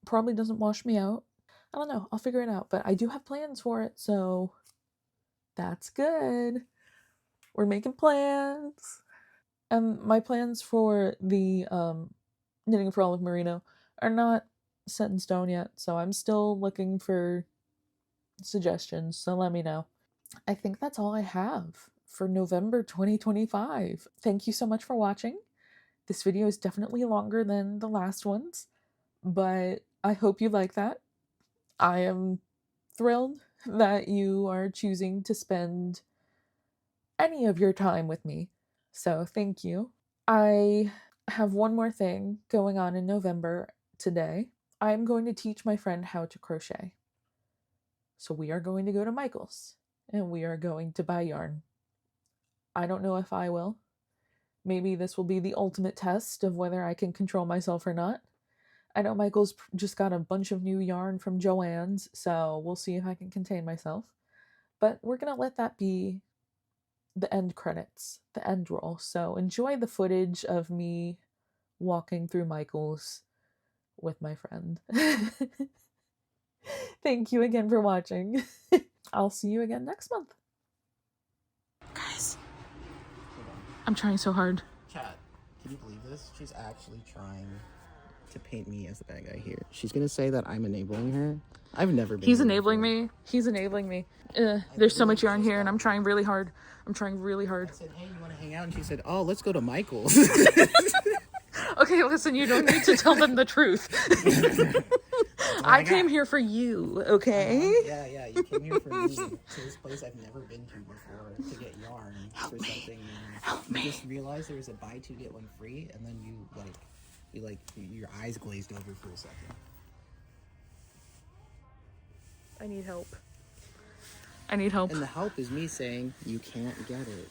probably doesn't wash me out. I don't know. I'll figure it out. But I do have plans for it, so that's good. We're making plans. And my plans for the Knitting for Olive Merino are not set in stone yet, so I'm still looking for suggestions, so let me know. I think that's all I have for November 2025. Thank you so much for watching. This video is definitely longer than the last ones, but I hope you like that. I am thrilled that you are choosing to spend any of your time with me, so thank you. I have one more thing going on in November today. I'm going to teach my friend how to crochet. So we are going to go to Michael's and we are going to buy yarn. I don't know if I will. Maybe this will be the ultimate test of whether I can control myself or not. I know Michael's just got a bunch of new yarn from Joann's, so we'll see if I can contain myself. But we're going to let that be the end credits, the end roll. So enjoy the footage of me walking through Michael's with my friend. Thank you again for watching. I'll see you again next month. Guys, I'm trying so hard. Chat, can you believe this? She's actually trying to paint me as the bad guy here. She's gonna say that I'm enabling her. I've never been. He's enabling me. He's enabling me. There's so much yarn here and I'm trying really hard. I said, hey, you want to hang out? And she said, oh, let's go to Michael's. Okay, listen, you don't need to tell them the truth. I came here for you, okay? Yeah, you came here for me to this place I've never been to before to get yarn for something. You just realized there was a buy two get one free, and then your eyes glazed over for a second. I need help. And the help is me saying you can't get it.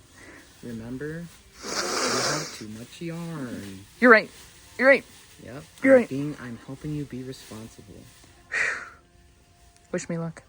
Remember? You have too much yarn. You're right. Yep. You're right. I'm helping you be responsible. Wish me luck.